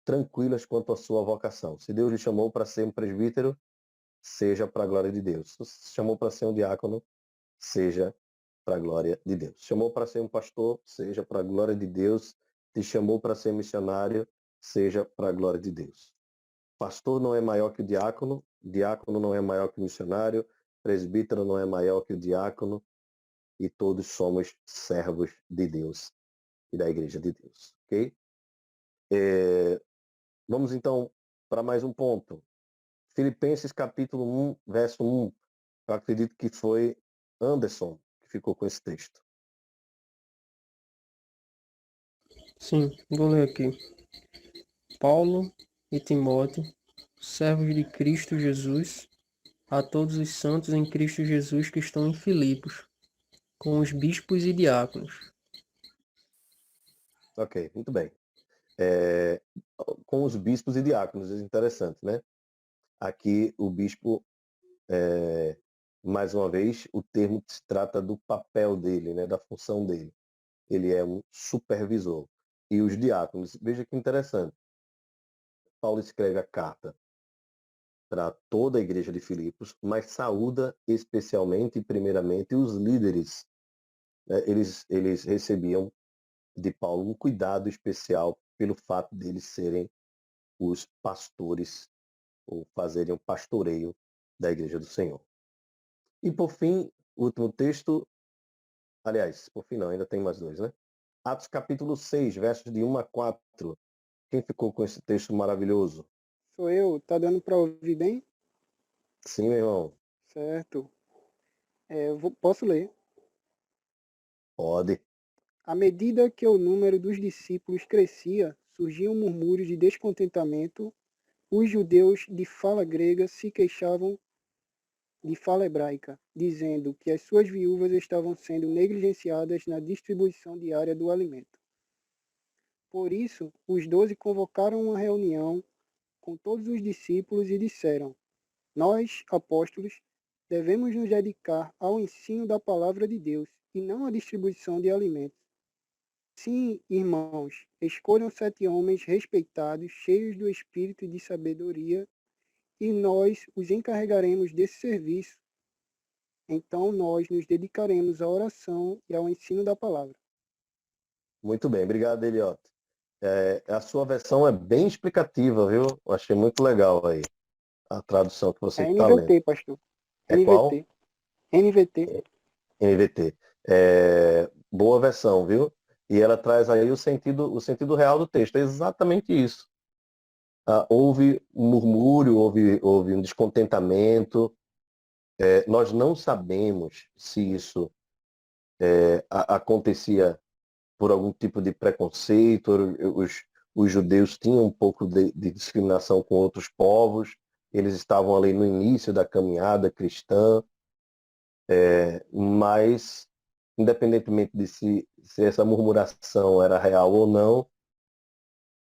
tranquilas quanto à sua vocação. Se Deus lhe chamou para ser um presbítero, seja para a glória de Deus. Se chamou para ser um diácono, seja para a glória de Deus. Chamou para ser um pastor, seja para a glória de Deus. Te chamou para ser missionário, seja para a glória de Deus. Pastor não é maior que o diácono, diácono não é maior que o missionário, presbítero não é maior que o diácono, e todos somos servos de Deus e da igreja de Deus, ok? Vamos então para mais um ponto. Filipenses capítulo 1, verso 1. Eu acredito que foi Anderson que ficou com esse texto. Sim, vou ler aqui. Paulo e Timóteo, servos de Cristo Jesus, a todos os santos em Cristo Jesus que estão em Filipos, com os bispos e diáconos. Ok, muito bem. Com os bispos e diáconos, é interessante, né? Aqui o bispo, mais uma vez, o termo se trata do papel dele, né? Da função dele. Ele é um supervisor. E os diáconos, veja que interessante. Paulo escreve a carta para toda a igreja de Filipos, mas saúda especialmente e primeiramente os líderes. Eles recebiam de Paulo um cuidado especial pelo fato deles serem os pastores ou fazerem o pastoreio da igreja do Senhor. E por fim, último texto, aliás, por fim não, ainda tem mais dois, né? Atos capítulo 6, versos de 1 a 4. Quem ficou com esse texto maravilhoso? Sou eu, tá dando para ouvir bem? Sim, meu irmão. Certo. Posso ler? Pode. À medida que o número dos discípulos crescia, surgiam murmúrios de descontentamento. Os judeus de fala grega se queixavam de fala hebraica, dizendo que as suas viúvas estavam sendo negligenciadas na distribuição diária do alimento. Por isso, os 12 convocaram uma reunião com todos os discípulos e disseram: Nós, apóstolos, devemos nos dedicar ao ensino da palavra de Deus e não à distribuição de alimentos. Sim, irmãos, escolham 7 homens respeitados, cheios do espírito e de sabedoria, e nós os encarregaremos desse serviço. Então nós nos dedicaremos à oração e ao ensino da palavra. Muito bem, obrigado, Eliot. A sua versão é bem explicativa, viu? Eu achei muito legal aí a tradução que você É está lendo. NVT, pastor. É qual? NVT. NVT. Boa versão, viu? E ela traz aí o sentido real do texto. É exatamente isso. Houve um murmúrio, houve um descontentamento. Nós não sabemos se isso acontecia por algum tipo de preconceito. Os judeus tinham um pouco de discriminação com outros povos. Eles estavam ali no início da caminhada cristã. Mas, independentemente de se essa murmuração era real ou não,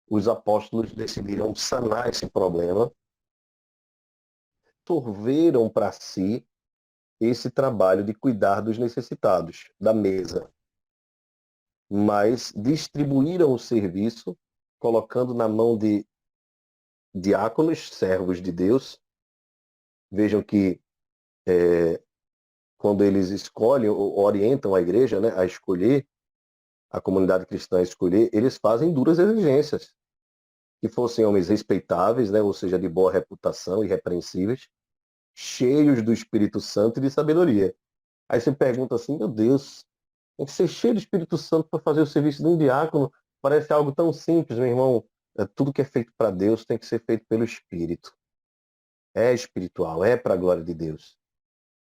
os apóstolos decidiram sanar esse problema, sorveram para si esse trabalho de cuidar dos necessitados, da mesa, mas distribuíram o serviço, colocando na mão de diáconos, servos de Deus. Vejam que quando eles escolhem ou orientam a igreja, né, a escolher, a comunidade cristã a escolher, eles fazem duras exigências, que fossem homens respeitáveis, né, ou seja, de boa reputação, irrepreensíveis, cheios do Espírito Santo e de sabedoria. Aí você pergunta assim, meu Deus, tem que ser cheio do Espírito Santo para fazer o serviço de um diácono? Parece algo tão simples, meu irmão. Tudo que é feito para Deus tem que ser feito pelo Espírito. É espiritual, é para a glória de Deus.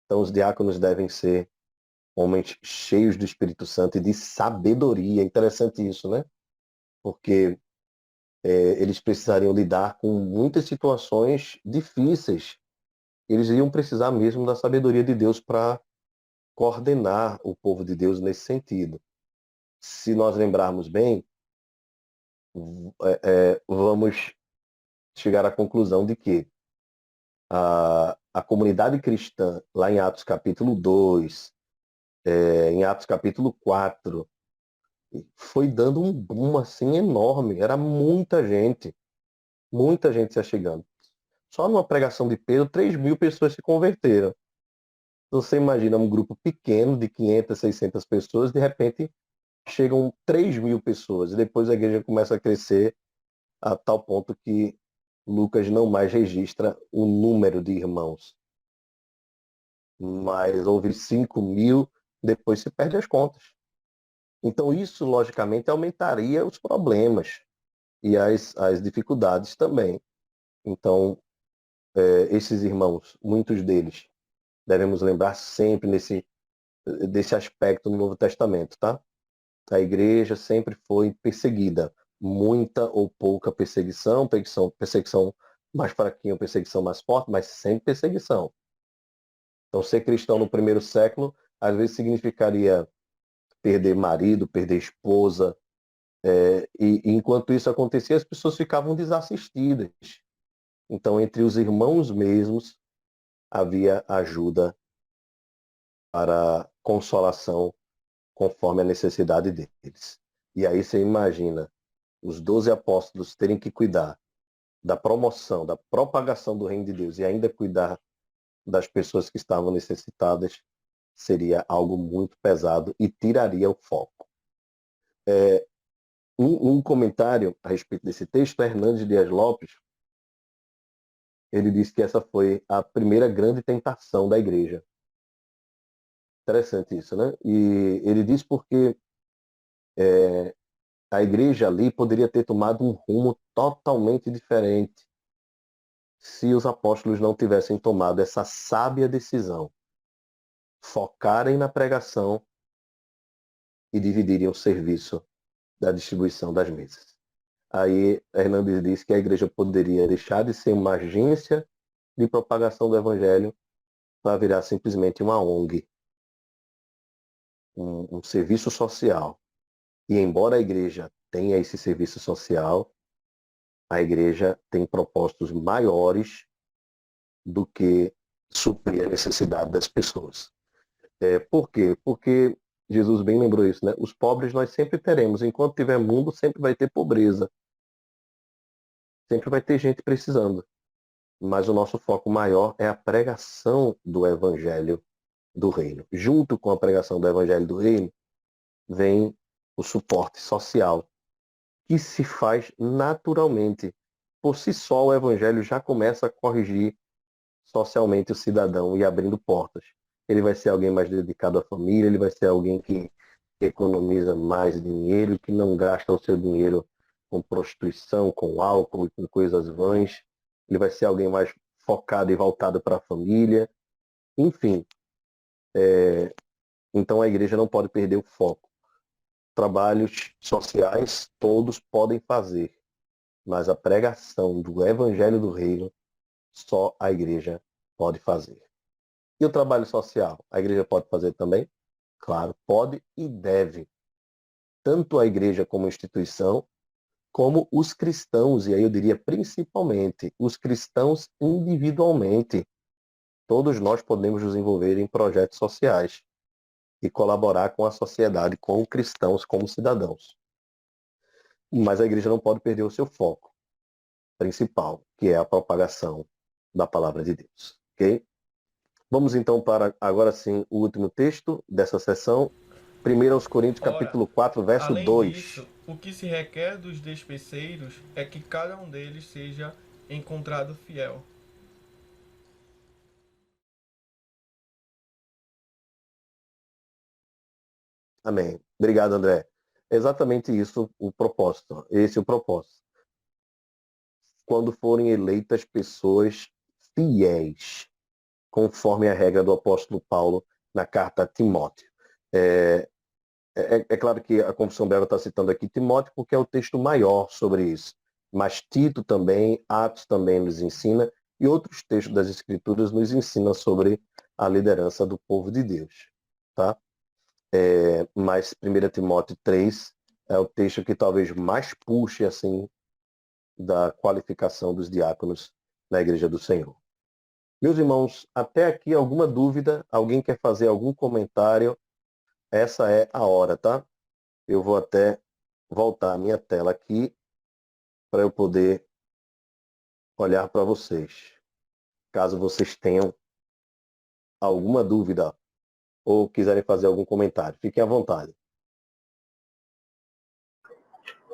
Então os diáconos devem ser homens cheios do Espírito Santo e de sabedoria. É interessante isso, né? Porque eles precisariam lidar com muitas situações difíceis. Eles iam precisar mesmo da sabedoria de Deus para coordenar o povo de Deus nesse sentido. Se nós lembrarmos bem, vamos chegar à conclusão de que a comunidade cristã, lá em Atos capítulo 2, em Atos capítulo 4, foi dando um boom assim enorme. Era muita gente se achegando. Só numa pregação de Pedro, 3.000 pessoas se converteram. Você imagina um grupo pequeno de 500, 600 pessoas, de repente chegam 3.000 pessoas. E depois a igreja começa a crescer a tal ponto que Lucas não mais registra o número de irmãos. Mas houve 5.000, depois se perde as contas. Então isso, logicamente, aumentaria os problemas e as dificuldades também. Então, esses irmãos, muitos deles, devemos lembrar sempre desse aspecto no Novo Testamento, tá? A igreja sempre foi perseguida. Muita ou pouca perseguição mais fraquinha ou perseguição mais forte, mas sempre perseguição. Então, ser cristão no primeiro século, às vezes significaria perder marido, perder esposa, e enquanto isso acontecia, as pessoas ficavam desassistidas. Então, entre os irmãos mesmos, havia ajuda para consolação conforme a necessidade deles. E aí você imagina os 12 apóstolos terem que cuidar da promoção, da propagação do reino de Deus e ainda cuidar das pessoas que estavam necessitadas, seria algo muito pesado e tiraria o foco. Um comentário a respeito desse texto, Hernandes Dias Lopes, ele disse que essa foi a primeira grande tentação da igreja. Interessante isso, né? E ele diz porque a igreja ali poderia ter tomado um rumo totalmente diferente se os apóstolos não tivessem tomado essa sábia decisão, focarem na pregação e dividirem o serviço da distribuição das mesas. Aí Hernandes diz que a igreja poderia deixar de ser uma agência de propagação do evangelho para virar simplesmente uma ONG, um serviço social. E embora a igreja tenha esse serviço social, a igreja tem propósitos maiores do que suprir a necessidade das pessoas. Por quê? Porque Jesus bem lembrou isso, né? Os pobres nós sempre teremos. Enquanto tiver mundo, sempre vai ter pobreza. Sempre vai ter gente precisando. Mas o nosso foco maior é a pregação do evangelho do reino. Junto com a pregação do evangelho do reino, vem o suporte social, que se faz naturalmente. Por si só, o evangelho já começa a corrigir socialmente o cidadão e abrindo portas. Ele vai ser alguém mais dedicado à família, ele vai ser alguém que economiza mais dinheiro, que não gasta o seu dinheiro com prostituição, com álcool e com coisas vãs. Ele vai ser alguém mais focado e voltado para a família. Enfim, então a igreja não pode perder o foco. Trabalhos sociais todos podem fazer, mas a pregação do evangelho do reino só a igreja pode fazer. E o trabalho social? A igreja pode fazer também? Claro, pode e deve. Tanto a igreja como instituição, como os cristãos, e aí eu diria principalmente os cristãos individualmente. Todos nós podemos nos envolver em projetos sociais e colaborar com a sociedade, como cristãos, como cidadãos. Mas a igreja não pode perder o seu foco principal, que é a propagação da palavra de Deus. Ok? Vamos então para, agora sim, o último texto dessa sessão. 1 aos Coríntios, Ora, capítulo 4, verso além 2. disso, o que se requer dos despeceiros é que cada um deles seja encontrado fiel. Amém. Obrigado, André. É exatamente isso o propósito. Esse é o propósito. Quando forem eleitas pessoas fiéis, conforme a regra do apóstolo Paulo na carta a Timóteo. É claro que a Confissão Breve está citando aqui Timóteo porque é o texto maior sobre isso. Mas Tito também, Atos também nos ensina, e outros textos das Escrituras nos ensinam sobre a liderança do povo de Deus. Tá? Mas 1 Timóteo 3 é o texto que talvez mais puxe assim da qualificação dos diáconos na Igreja do Senhor. Meus irmãos, até aqui alguma dúvida? Alguém quer fazer algum comentário? Essa é a hora, tá? Eu vou até voltar a minha tela aqui para eu poder olhar para vocês. Caso vocês tenham alguma dúvida ou quiserem fazer algum comentário, fiquem à vontade.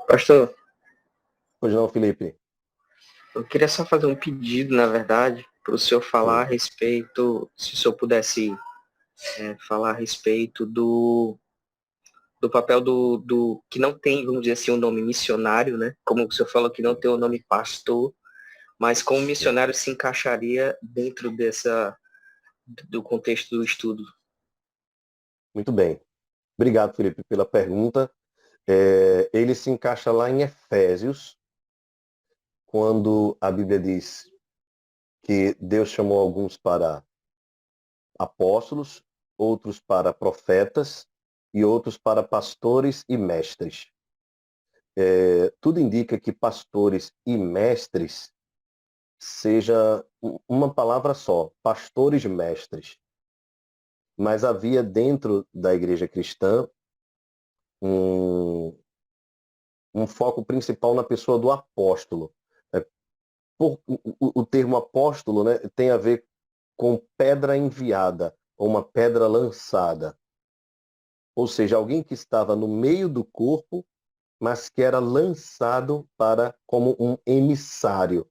Pastor, Pois não, Felipe? eu queria só fazer um pedido, na verdade, para o senhor falar a respeito, se o senhor pudesse falar a respeito do papel do que não tem, vamos dizer assim, um nome missionário, né? Como o senhor falou que não tem o nome pastor, mas como missionário se encaixaria dentro do contexto do estudo. Muito bem. Obrigado, Felipe, pela pergunta. Ele se encaixa lá em Efésios, quando a Bíblia diz que Deus chamou alguns para apóstolos, outros para profetas e outros para pastores e mestres. Tudo indica que pastores e mestres seja uma palavra só, pastores mestres. Mas havia dentro da igreja cristã um foco principal na pessoa do apóstolo. O termo apóstolo, né, tem a ver com pedra enviada, ou uma pedra lançada. Ou seja, alguém que estava no meio do corpo, mas que era lançado como um emissário.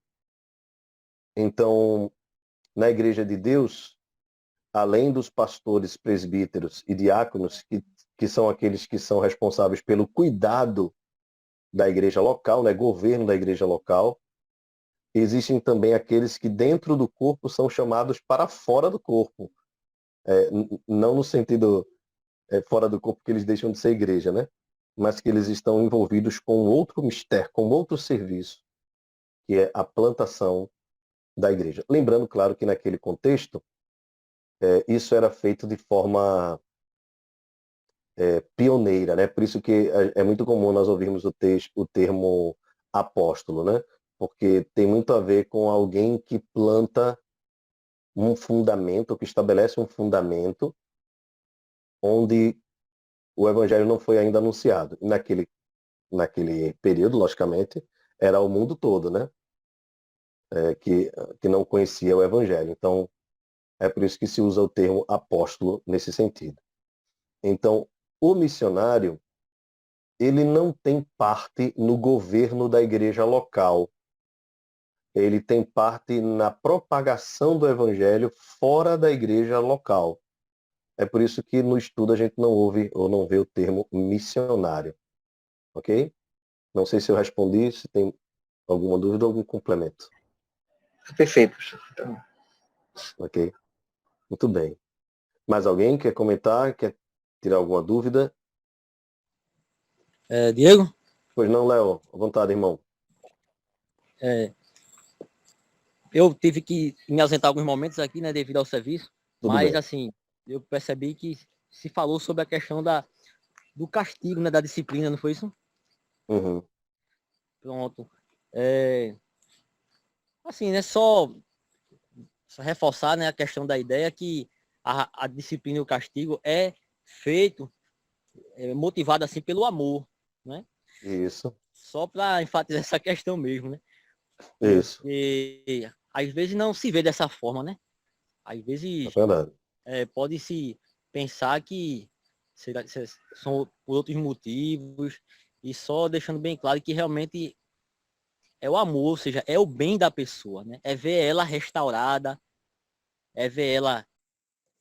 Então, na Igreja de Deus, além dos pastores, presbíteros e diáconos, que são aqueles que são responsáveis pelo cuidado da igreja local, né, governo da igreja local, existem também aqueles que dentro do corpo são chamados para fora do corpo. Não no sentido fora do corpo que eles deixam de ser igreja, né? Mas que eles estão envolvidos com outro mistério, com outro serviço, que é a plantação da igreja. Lembrando, claro, que naquele contexto, isso era feito de forma pioneira, né? Por isso que é muito comum nós ouvirmos o termo apóstolo, né? Porque tem muito a ver com alguém que planta um fundamento, que estabelece um fundamento onde o evangelho não foi ainda anunciado. E naquele período, logicamente, era o mundo todo, né? Que não conhecia o evangelho. Então, é por isso que se usa o termo apóstolo nesse sentido. Então, o missionário, ele não tem parte no governo da igreja local. Ele tem parte na propagação do evangelho fora da igreja local. É por isso que no estudo a gente não ouve ou não vê o termo missionário. Ok? Não sei se eu respondi, se tem alguma dúvida ou algum complemento. Perfeito, pastor. Então, Ok? Muito bem. Mais alguém quer comentar? Quer tirar alguma dúvida? Diego? Pois não, Léo. À vontade, irmão. Eu tive que me ausentar alguns momentos aqui, né, devido ao serviço, Tudo mas bem. assim, eu percebi que se falou sobre a questão do castigo, né, da disciplina, não foi isso? Uhum. Pronto. Assim, né, só só reforçar, né, a questão da ideia que a disciplina e o castigo é feito, motivado assim pelo amor, né? Isso, Só para enfatizar essa questão mesmo, né? isso, Porque às vezes não se vê dessa forma, né? Às é vezes verdade. pode-se pensar que são por outros motivos, e só deixando bem claro que realmente é o amor, ou seja, é o bem da pessoa, né? É ver ela restaurada, é ver ela,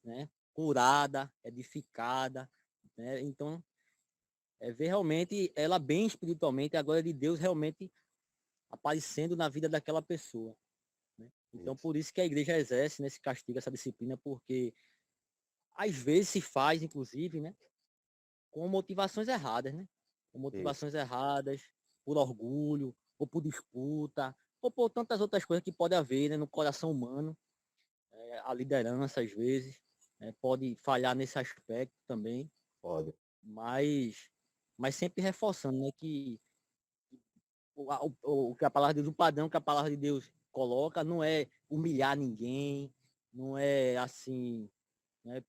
né, curada, edificada, né? Então, é ver realmente ela bem espiritualmente, a glória de Deus realmente aparecendo na vida daquela pessoa, né? Então, Isso, por isso que a igreja exerce nesse castigo, essa disciplina, porque às vezes se faz, inclusive, né, com motivações erradas, né? Com isso, motivações erradas, por orgulho, ou por disputa, ou por tantas outras coisas que pode haver, né, no coração humano. A liderança, às vezes, pode falhar nesse aspecto também, pode. mas, mas sempre reforçando, né, que o que a palavra de Deus, o padrão que a palavra de Deus coloca não é humilhar ninguém, não é assim, né,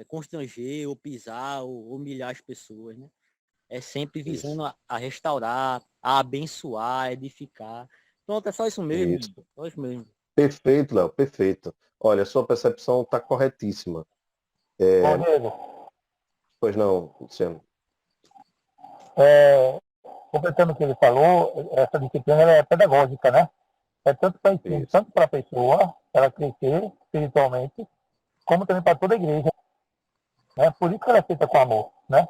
constranger ou pisar ou humilhar as pessoas, né? É sempre Isso, visando a restaurar, a abençoar, a edificar. Pronto, é só isso mesmo. isso. Só isso mesmo. Perfeito, Léo, perfeito. Olha, a sua percepção está corretíssima. Bom, Diego, Pois não, Luciano? completando o que ele falou, essa disciplina ela é pedagógica, né? É tanto para ensino, Isso, tanto para a pessoa, ela crescer espiritualmente, como também para toda a igreja, né? Por isso que ela é feita com amor, né?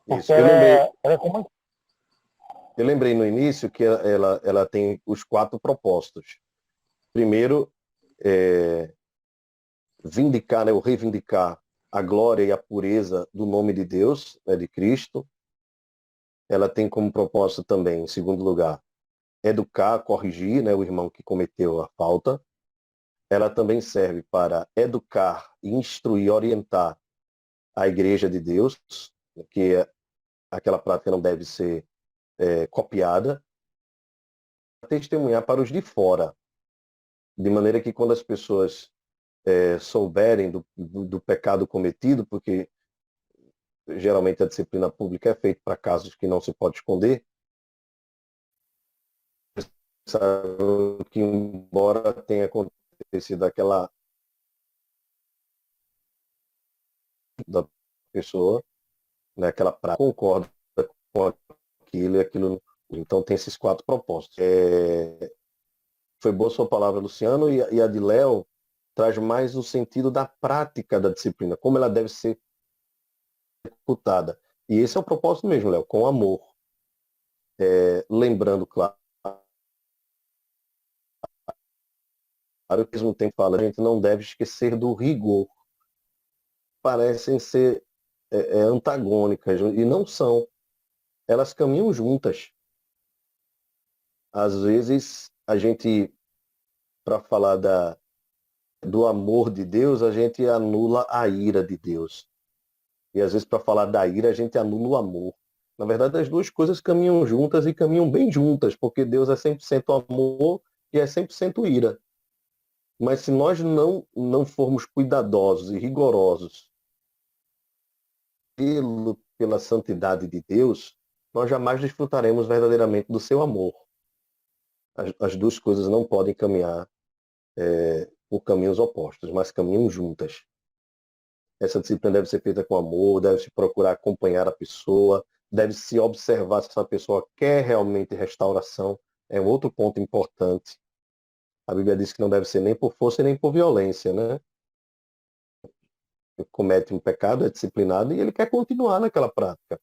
Porque isso. ela é como... Eu lembrei no início que ela tem os 4 propósitos. Primeiro, é, vindicar, né, ou reivindicar a glória e a pureza do nome de Deus, né, de Cristo. Ela tem como propósito também, em segundo lugar, educar, corrigir, né, o irmão que cometeu a falta. Ela também serve para educar, instruir, orientar a igreja de Deus, que aquela prática não deve ser copiada. Testemunhar para os de fora, de maneira que quando as pessoas souberem do pecado cometido, porque geralmente a disciplina pública é feita para casos que não se pode esconder, sabe que embora tenha acontecido aquela da pessoa, né, aquela prática, concorda com aquilo e aquilo. Então tem esses 4 propósitos. Foi boa sua palavra, Luciano, e a de Léo traz mais o sentido da prática da disciplina, como ela deve ser executada. E esse é o propósito mesmo, Léo, com amor. Lembrando, claro, ao mesmo tempo fala, a gente não deve esquecer do rigor. Parecem ser antagônicas, e não são. Elas caminham juntas. Às vezes, a gente, para falar do amor de Deus, a gente anula a ira de Deus. E às vezes, para falar da ira, a gente anula o amor. Na verdade, as duas coisas caminham juntas e caminham bem juntas, porque Deus é 100% amor e é 100% ira. Mas se nós não formos cuidadosos e rigorosos pela santidade de Deus, nós jamais desfrutaremos verdadeiramente do seu amor. As duas coisas não podem caminhar por caminhos opostos, mas caminham juntas. Essa disciplina deve ser feita com amor, deve-se procurar acompanhar a pessoa, deve-se observar se essa pessoa quer realmente restauração. É um outro ponto importante. A Bíblia diz que não deve ser nem por força nem por violência, né? Ele comete um pecado, é disciplinado e ele quer continuar naquela prática.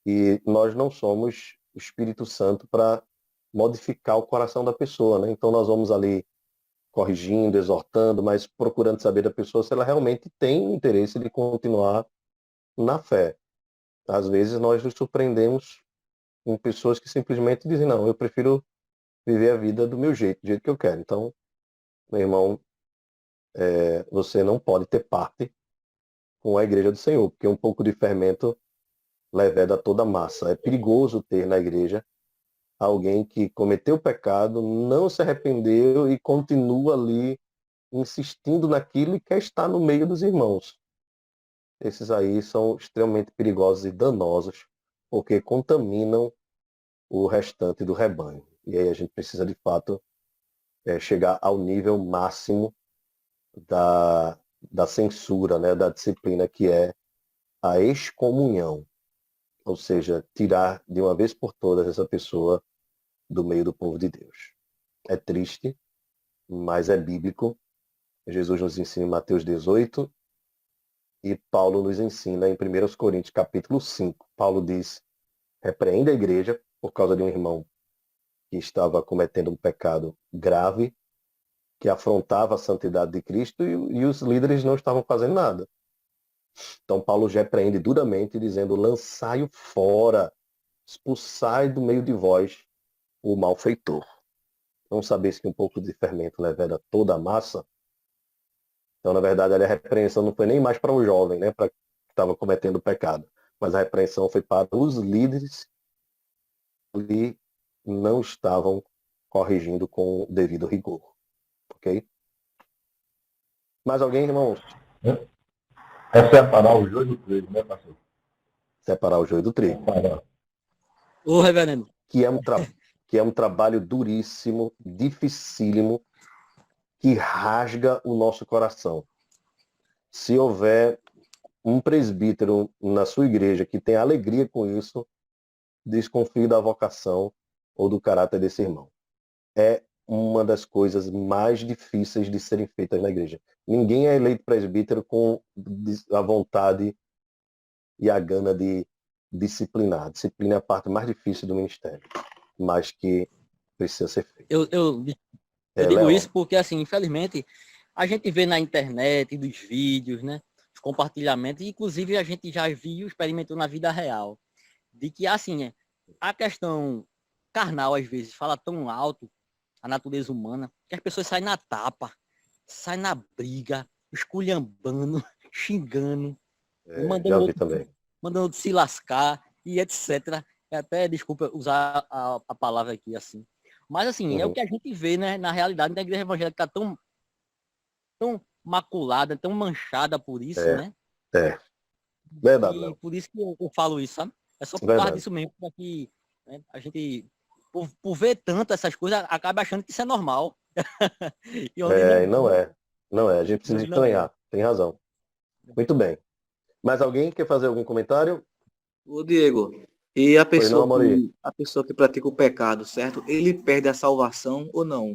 E nós não somos o Espírito Santo para modificar o coração da pessoa, né? Então nós vamos ali corrigindo, exortando, mas procurando saber da pessoa se ela realmente tem interesse de continuar na fé. Às vezes nós nos surpreendemos com pessoas que simplesmente dizem, não, eu prefiro viver a vida do meu jeito, do jeito que eu quero. Então, meu irmão, você não pode ter parte com a igreja do Senhor, porque um pouco de fermento leveda toda a massa. É perigoso ter na igreja alguém que cometeu pecado, não se arrependeu e continua ali insistindo naquilo e quer estar no meio dos irmãos. Esses aí são extremamente perigosos e danosos, porque contaminam o restante do rebanho. E aí a gente precisa, de fato, chegar ao nível máximo da censura, né, da disciplina, que é a excomunhão. Ou seja, tirar de uma vez por todas essa pessoa do meio do povo de Deus. É triste, mas é bíblico. Jesus nos ensina em Mateus 18 e Paulo nos ensina em 1 Coríntios capítulo 5. Paulo diz, repreende a igreja por causa de um irmão que estava cometendo um pecado grave, que afrontava a santidade de Cristo e os líderes não estavam fazendo nada. Então Paulo já repreende duramente, dizendo, lançai-o fora, expulsai do meio de vós o malfeitor. Não sabes que um pouco de fermento leveda toda a massa? Então, na verdade, a repreensão não foi nem mais para o jovem, né, para que estava cometendo pecado, mas a repreensão foi para os líderes que não estavam corrigindo com o devido rigor. Ok? Mais alguém, irmãos? É separar o joio do trigo, né, pastor? Separar o joio do trigo. Ô, reverendo. Que é um trabalho duríssimo, dificílimo, que rasga o nosso coração. Se houver um presbítero na sua igreja que tem alegria com isso, desconfie da vocação ou do caráter desse irmão. É uma das coisas mais difíceis de serem feitas na igreja. Ninguém é eleito presbítero com a vontade e a gana de disciplinar. Disciplina é a parte mais difícil do ministério, mas que precisa ser feita. Eu digo Leon, isso porque, assim, infelizmente, a gente vê na internet, dos vídeos, né? Os compartilhamentos, e inclusive a gente já viu, experimentou na vida real, de que, assim, a questão carnal, às vezes, fala tão alto, a natureza humana, que as pessoas saem na tapa, saem na briga, esculhambando, xingando, já vi também. mandando outro se lascar, e etc. Até, desculpa usar a palavra aqui, assim. Mas, assim, é o que a gente vê, né, na realidade da igreja evangélica, tá tão maculada, tão manchada por isso, né? Verdade, E Léo. por isso que eu falo isso, sabe? É só por Verdade. causa disso mesmo, para que, né, a gente, por ver tanto essas coisas, acaba achando que isso é normal. E onde Não é. Não é. A gente precisa estranhar. Tem razão. Muito bem. Mais alguém quer fazer algum comentário? Ô Diego, e a não, Amaury? a pessoa que pratica o pecado, certo? Ele perde a salvação ou não?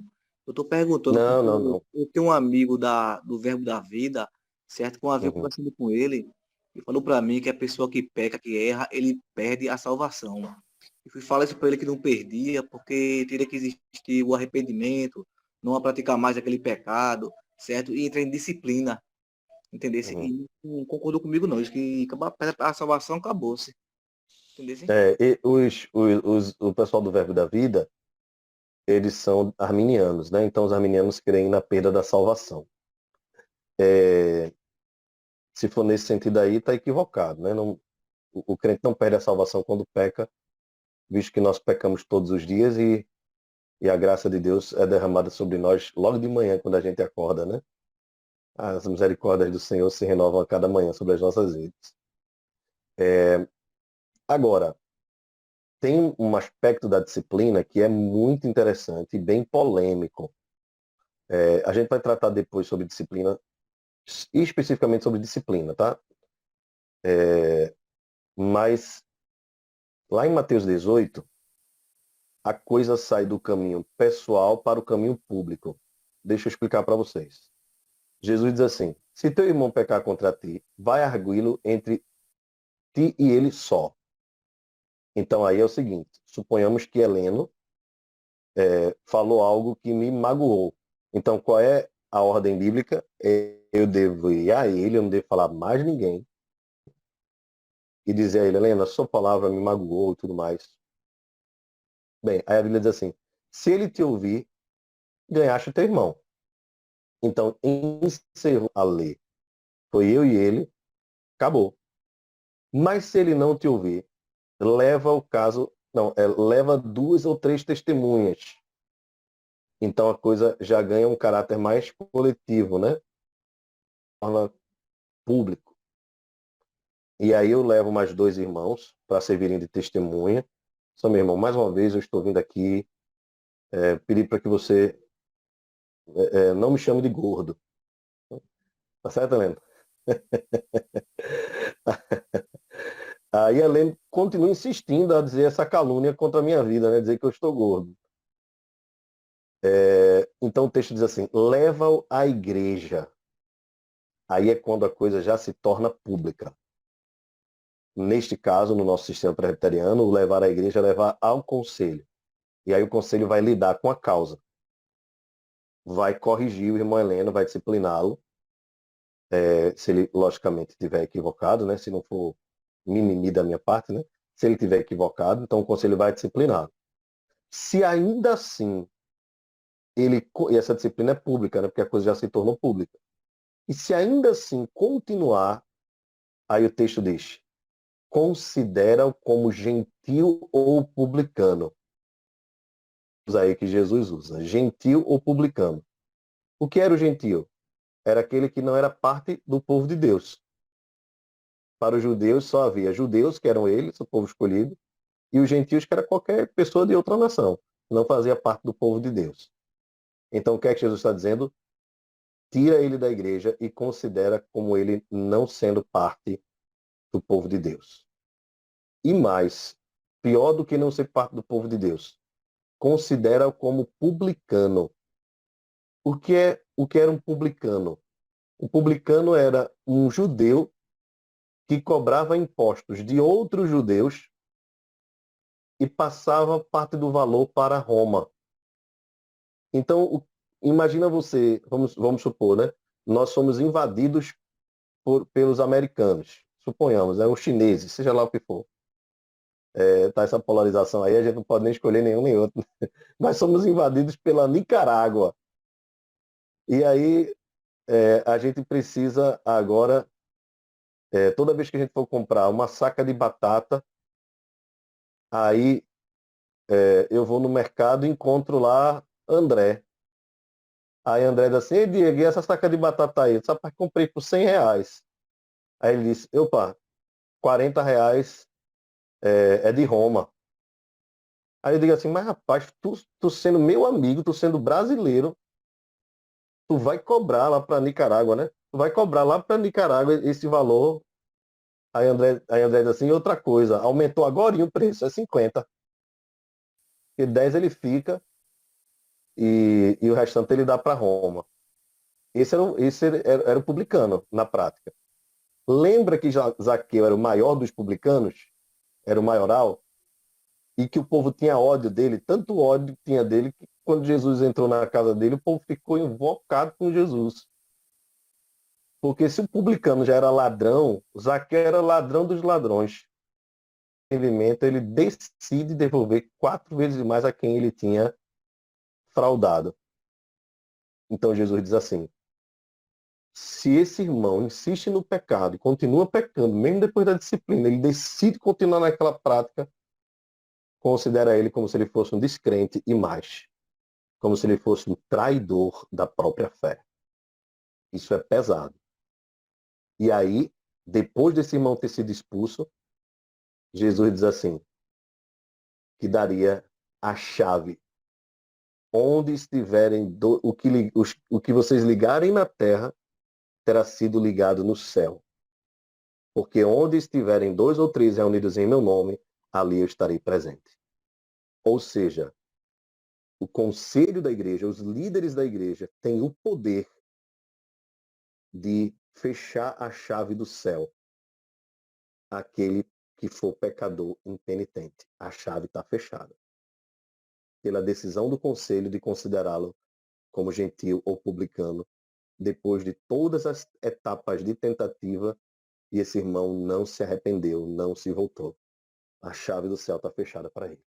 Eu estou perguntando porque Não. eu tenho um amigo do Verbo da Vida, certo? Com uma vez conversando com ele, e falou para mim que a pessoa que peca, que erra, ele perde a salvação. E fui falar isso para ele que não perdia, porque teria que existir o arrependimento, não a praticar mais aquele pecado, certo? E entrar em disciplina, entendeu? E não concordou comigo não, isso que a salvação acabou-se. O pessoal do Verbo da Vida, eles são arminianos, né? Então os arminianos creem na perda da salvação. Se for nesse sentido aí, está equivocado, né? O crente não perde a salvação quando peca, visto que nós pecamos todos os dias e a graça de Deus é derramada sobre nós logo de manhã, quando a gente acorda, né? As misericórdias do Senhor se renovam a cada manhã sobre as nossas vidas. Agora, tem um aspecto da disciplina que é muito interessante e bem polêmico. A gente vai tratar depois sobre disciplina, especificamente sobre disciplina, tá? Mas lá em Mateus 18, a coisa sai do caminho pessoal para o caminho público. Deixa eu explicar para vocês. Jesus diz assim, se teu irmão pecar contra ti, vai arguí-lo entre ti e ele só. Então aí é o seguinte, suponhamos que Heleno falou algo que me magoou. Então qual é a ordem bíblica? Eu devo ir a ele, eu não devo falar mais ninguém. E dizer a ele, Helena, sua palavra me magoou e tudo mais. Bem, aí a Bíblia diz assim, se ele te ouvir, ganhaste o teu irmão. Então, encerrou a lei. Foi eu e ele, acabou. Mas se ele não te ouvir, leva o caso, leva 2 ou 3 testemunhas. Então a coisa já ganha um caráter mais coletivo, né? Torna público. E aí eu levo mais 2 irmãos para servirem de testemunha. Só, meu irmão, mais uma vez eu estou vindo aqui pedir para que você não me chame de gordo. Tá certo, Helena? Aí a Helena continua insistindo a dizer essa calúnia contra a minha vida, né? Dizer que eu estou gordo. Então o texto diz assim, leva-o à igreja. Aí é quando a coisa já se torna pública. Neste caso, no nosso sistema presbiteriano, o levar à igreja é levar ao conselho. E aí o conselho vai lidar com a causa. Vai corrigir o irmão Heleno, vai discipliná-lo. Se ele, logicamente, estiver equivocado, né? Se não for mimimi da minha parte, né? Se ele estiver equivocado, então o conselho vai discipliná-lo. Se ainda assim e essa disciplina é pública, né? Porque a coisa já se tornou pública. E se ainda assim continuar, aí o texto diz, considera-o como gentil ou publicano. Aí que Jesus usa, gentil ou publicano. O que era o gentil? Era aquele que não era parte do povo de Deus. Para os judeus só havia judeus, que eram eles, o povo escolhido, e os gentios, que era qualquer pessoa de outra nação. Não fazia parte do povo de Deus. Então o que é que Jesus está dizendo? Tira ele da igreja e considera como ele não sendo parte do povo de Deus. E mais, pior do que não ser parte do povo de Deus, considera-o como publicano. O que era um publicano? O publicano era um judeu que cobrava impostos de outros judeus e passava parte do valor para Roma. Então, imagina você, vamos supor, né? Nós somos invadidos pelos americanos, suponhamos, os chineses, seja lá o que for. Tá essa polarização aí, a gente não pode nem escolher nenhum nem outro. Nós somos invadidos pela Nicarágua. E aí a gente precisa agora, toda vez que a gente for comprar uma saca de batata, aí eu vou no mercado e encontro lá André. Aí André diz assim, ei Diego, e essa saca de batata aí? Eu disse, rapaz, comprei por R$100. Aí ele disse, opa, R$40 é de Roma. Aí eu digo assim, mas rapaz, tu sendo meu amigo, tu sendo brasileiro, tu vai cobrar lá para Nicarágua, né? Tu vai cobrar lá para Nicarágua esse valor. Aí André diz assim, e outra coisa, aumentou agora o preço, é 50. E 10 ele fica e o restante ele dá para Roma. Esse era o publicano, na prática. Lembra que Zaqueu era o maior dos publicanos? Era o maioral? E que o povo tinha ódio dele, tanto ódio que tinha dele, que quando Jesus entrou na casa dele, o povo ficou invocado com Jesus. Porque se o publicano já era ladrão, Zaqueu era ladrão dos ladrões. Ele decide devolver 4 vezes mais a quem ele tinha fraudado. Então Jesus diz assim, se esse irmão insiste no pecado e continua pecando, mesmo depois da disciplina, ele decide continuar naquela prática, considera ele como se ele fosse um descrente e mais, como se ele fosse um traidor da própria fé. Isso é pesado. E aí, depois desse irmão ter sido expulso, Jesus diz assim, que daria a chave. Onde estiverem, o que vocês ligarem na terra, terá sido ligado no céu. Porque onde estiverem 2 ou 3 reunidos em meu nome, ali eu estarei presente. Ou seja, o conselho da igreja, os líderes da igreja, têm o poder de fechar a chave do céu àquele que for pecador impenitente. A chave está fechada. Pela decisão do conselho de considerá-lo como gentil ou publicano, depois de todas as etapas de tentativa, e esse irmão não se arrependeu, não se voltou. A chave do céu está fechada para ele.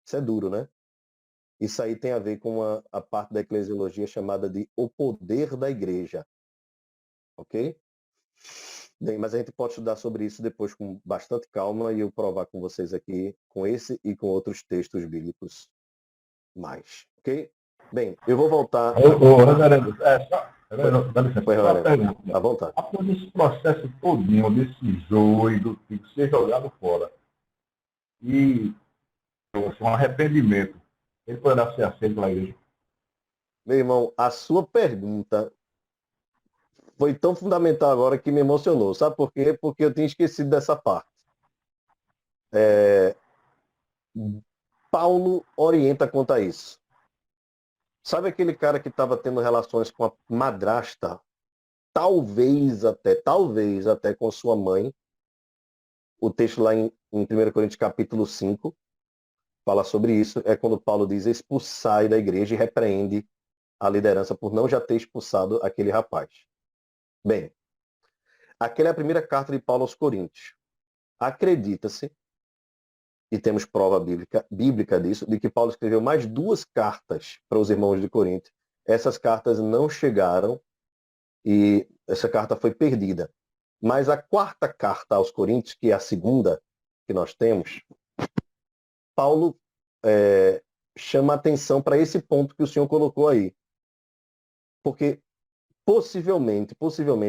Isso é duro, né? Isso aí tem a ver com a parte da eclesiologia chamada de o poder da igreja. Ok? Bem, mas a gente pode estudar sobre isso depois com bastante calma e eu provar com vocês aqui, com esse e com outros textos bíblicos mais. Ok? Bem, eu vou voltar. Reverendo, dá licença, Foi, só uma reverendo. pergunta. À vontade. Após esse processo todinho, desse joio, do trigo ser jogado fora, e um arrependimento, ele poderá ser aceito pela igreja? Meu irmão, a sua pergunta foi tão fundamental agora que me emocionou. Sabe por quê? Porque eu tinha esquecido dessa parte. Paulo orienta quanto a isso. Sabe aquele cara que estava tendo relações com a madrasta, talvez até com sua mãe? O texto lá em 1 Coríntios capítulo 5 fala sobre isso. É quando Paulo diz: expulsai da igreja e repreende a liderança por não já ter expulsado aquele rapaz. Bem, aquela é a primeira carta de Paulo aos Coríntios. Acredita-se, e temos prova bíblica disso, de que Paulo escreveu mais 2 cartas para os irmãos de Corinto. Essas cartas não chegaram e essa carta foi perdida. Mas a 4ª carta aos Coríntios, que é a segunda que nós temos, Paulo chama atenção para esse ponto que o senhor colocou aí. Porque possivelmente,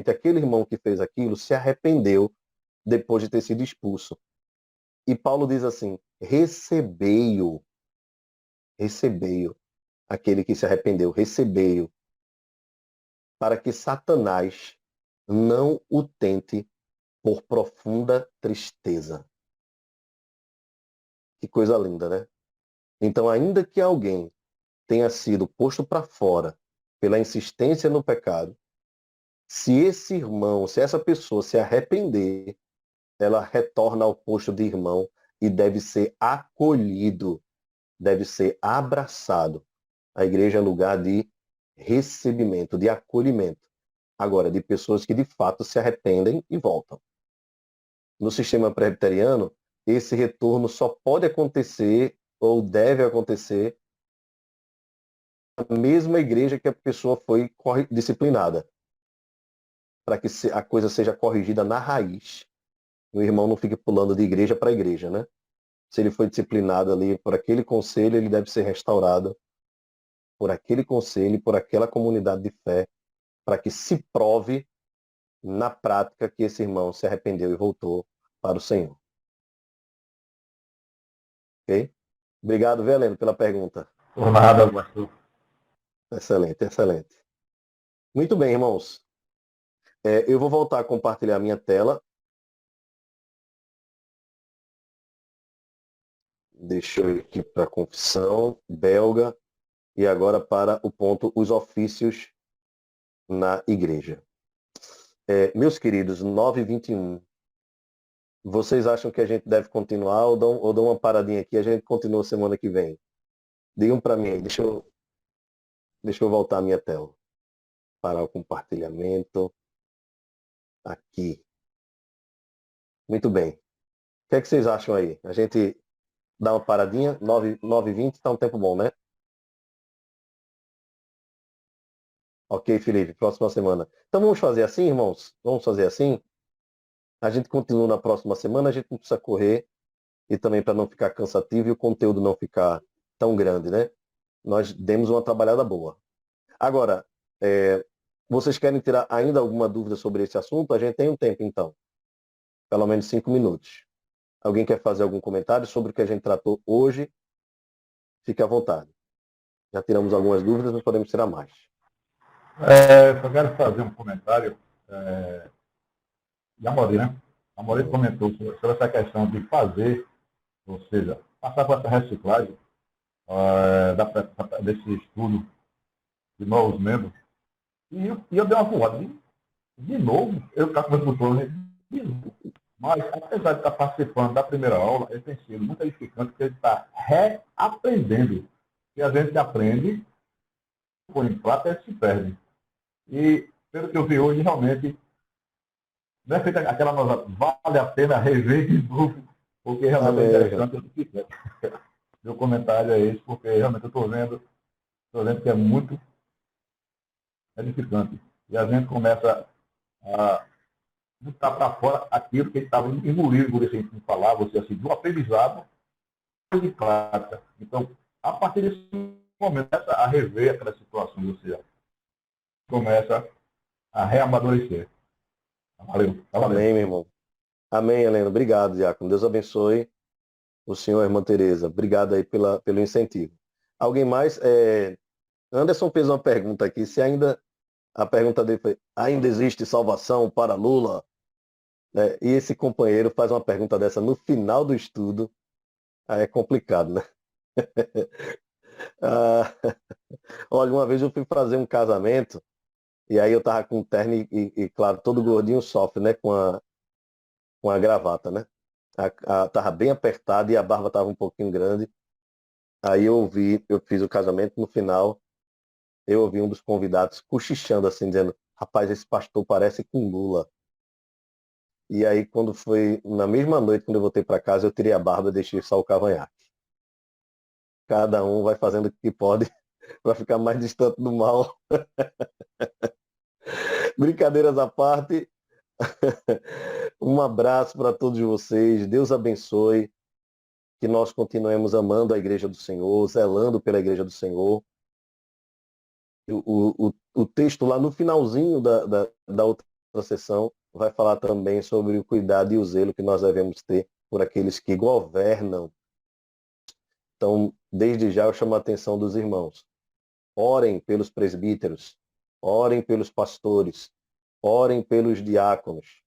aquele irmão que fez aquilo se arrependeu depois de ter sido expulso. E Paulo diz assim: recebei-o, aquele que se arrependeu, recebei-o, para que Satanás não o tente por profunda tristeza. Que coisa linda, né? Então, ainda que alguém tenha sido posto para fora pela insistência no pecado, se esse irmão, se essa pessoa se arrepender, ela retorna ao posto de irmão e deve ser acolhido, deve ser abraçado. A igreja é lugar de recebimento, de acolhimento. Agora, de pessoas que de fato se arrependem e voltam. No sistema presbiteriano, esse retorno só pode acontecer ou deve acontecer na mesma igreja que a pessoa foi disciplinada, para que a coisa seja corrigida na raiz. O irmão não fique pulando de igreja para igreja, né? Se ele foi disciplinado ali por aquele conselho, ele deve ser restaurado por aquele conselho, por aquela comunidade de fé, para que se prove na prática que esse irmão se arrependeu e voltou para o Senhor. Ok? Obrigado, Veleno, pela pergunta. Por nada, pastor. Excelente, excelente. Muito bem, irmãos. Eu vou voltar a compartilhar minha tela. Deixa eu ir aqui para a confissão belga. E agora para o ponto, os ofícios na igreja. Meus queridos, 9h21. Vocês acham que a gente deve continuar ou dão uma paradinha aqui? A gente continua semana que vem. Digam para mim aí. Deixa eu voltar a minha tela. Parar o compartilhamento. Aqui. Muito bem. O que é que vocês acham aí? A gente dá uma paradinha? 9h20 está um tempo bom, né? Ok, Felipe. Próxima semana. Então vamos fazer assim, irmãos? Vamos fazer assim? A gente continua na próxima semana, a gente não precisa correr e também para não ficar cansativo e o conteúdo não ficar tão grande, né? Nós demos uma trabalhada boa. Agora, vocês querem tirar ainda alguma dúvida sobre esse assunto? A gente tem um tempo, então. Pelo menos 5 minutos. Alguém quer fazer algum comentário sobre o que a gente tratou hoje? Fique à vontade. Já tiramos algumas dúvidas, mas podemos tirar mais. Só quero fazer um comentário. E a Amori, né? A Amori comentou sobre essa questão de fazer, ou seja, passar por essa reciclagem desse estudo de novos membros. E eu dei uma voada. De novo, eu estava conversando de novo. Mas, apesar de estar participando da primeira aula, ele tem sido muito edificante, porque ele está reaprendendo. E a gente aprende, por em prática, ele se perde. E, pelo que eu vi hoje, realmente, não é feita aquela nossa, vale a pena rever de novo, porque realmente é interessante e edificante. Meu comentário é esse, porque realmente eu estou vendo que é muito edificante. E a gente começa a botar para fora aquilo que ele estava engolindo, por assim falar, você assim, do aprendizado e de prática. Então, a partir disso, começa a rever aquela situação, você começa a reamadurecer. Valeu. Amém, meu irmão. Amém, Helena. Obrigado, Diácono. Deus abençoe o senhor, irmã Tereza. Obrigado aí pelo incentivo. Alguém mais? Anderson fez uma pergunta aqui. A pergunta dele foi, ainda existe salvação para Lula? E esse companheiro faz uma pergunta dessa no final do estudo. Aí é complicado, né? Ah, olha, uma vez eu fui fazer um casamento e aí eu tava com terno e claro, todo gordinho sofre, né? Com a gravata, né? Tava bem apertado e a barba tava um pouquinho grande. Aí eu fiz o casamento, no final, eu ouvi um dos convidados cochichando assim, dizendo, rapaz, esse pastor parece com Lula. E aí, quando foi na mesma noite, quando eu voltei para casa, eu tirei a barba e deixei só o cavanhaque. Cada um vai fazendo o que pode para ficar mais distante do mal. Brincadeiras à parte, um abraço para todos vocês. Deus abençoe. Que nós continuemos amando a Igreja do Senhor, zelando pela Igreja do Senhor. O texto lá no finalzinho da outra sessão vai falar também sobre o cuidado e o zelo que nós devemos ter por aqueles que governam. Então, desde já eu chamo a atenção dos irmãos. Orem pelos presbíteros, orem pelos pastores, orem pelos diáconos,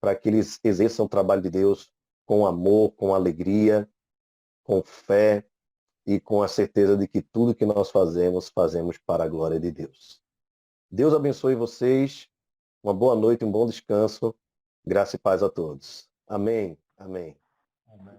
para que eles exerçam o trabalho de Deus com amor, com alegria, com fé e com a certeza de que tudo que nós fazemos, fazemos para a glória de Deus. Deus abençoe vocês. Uma boa noite, um bom descanso. Graça e paz a todos. Amém. Amém. Amém.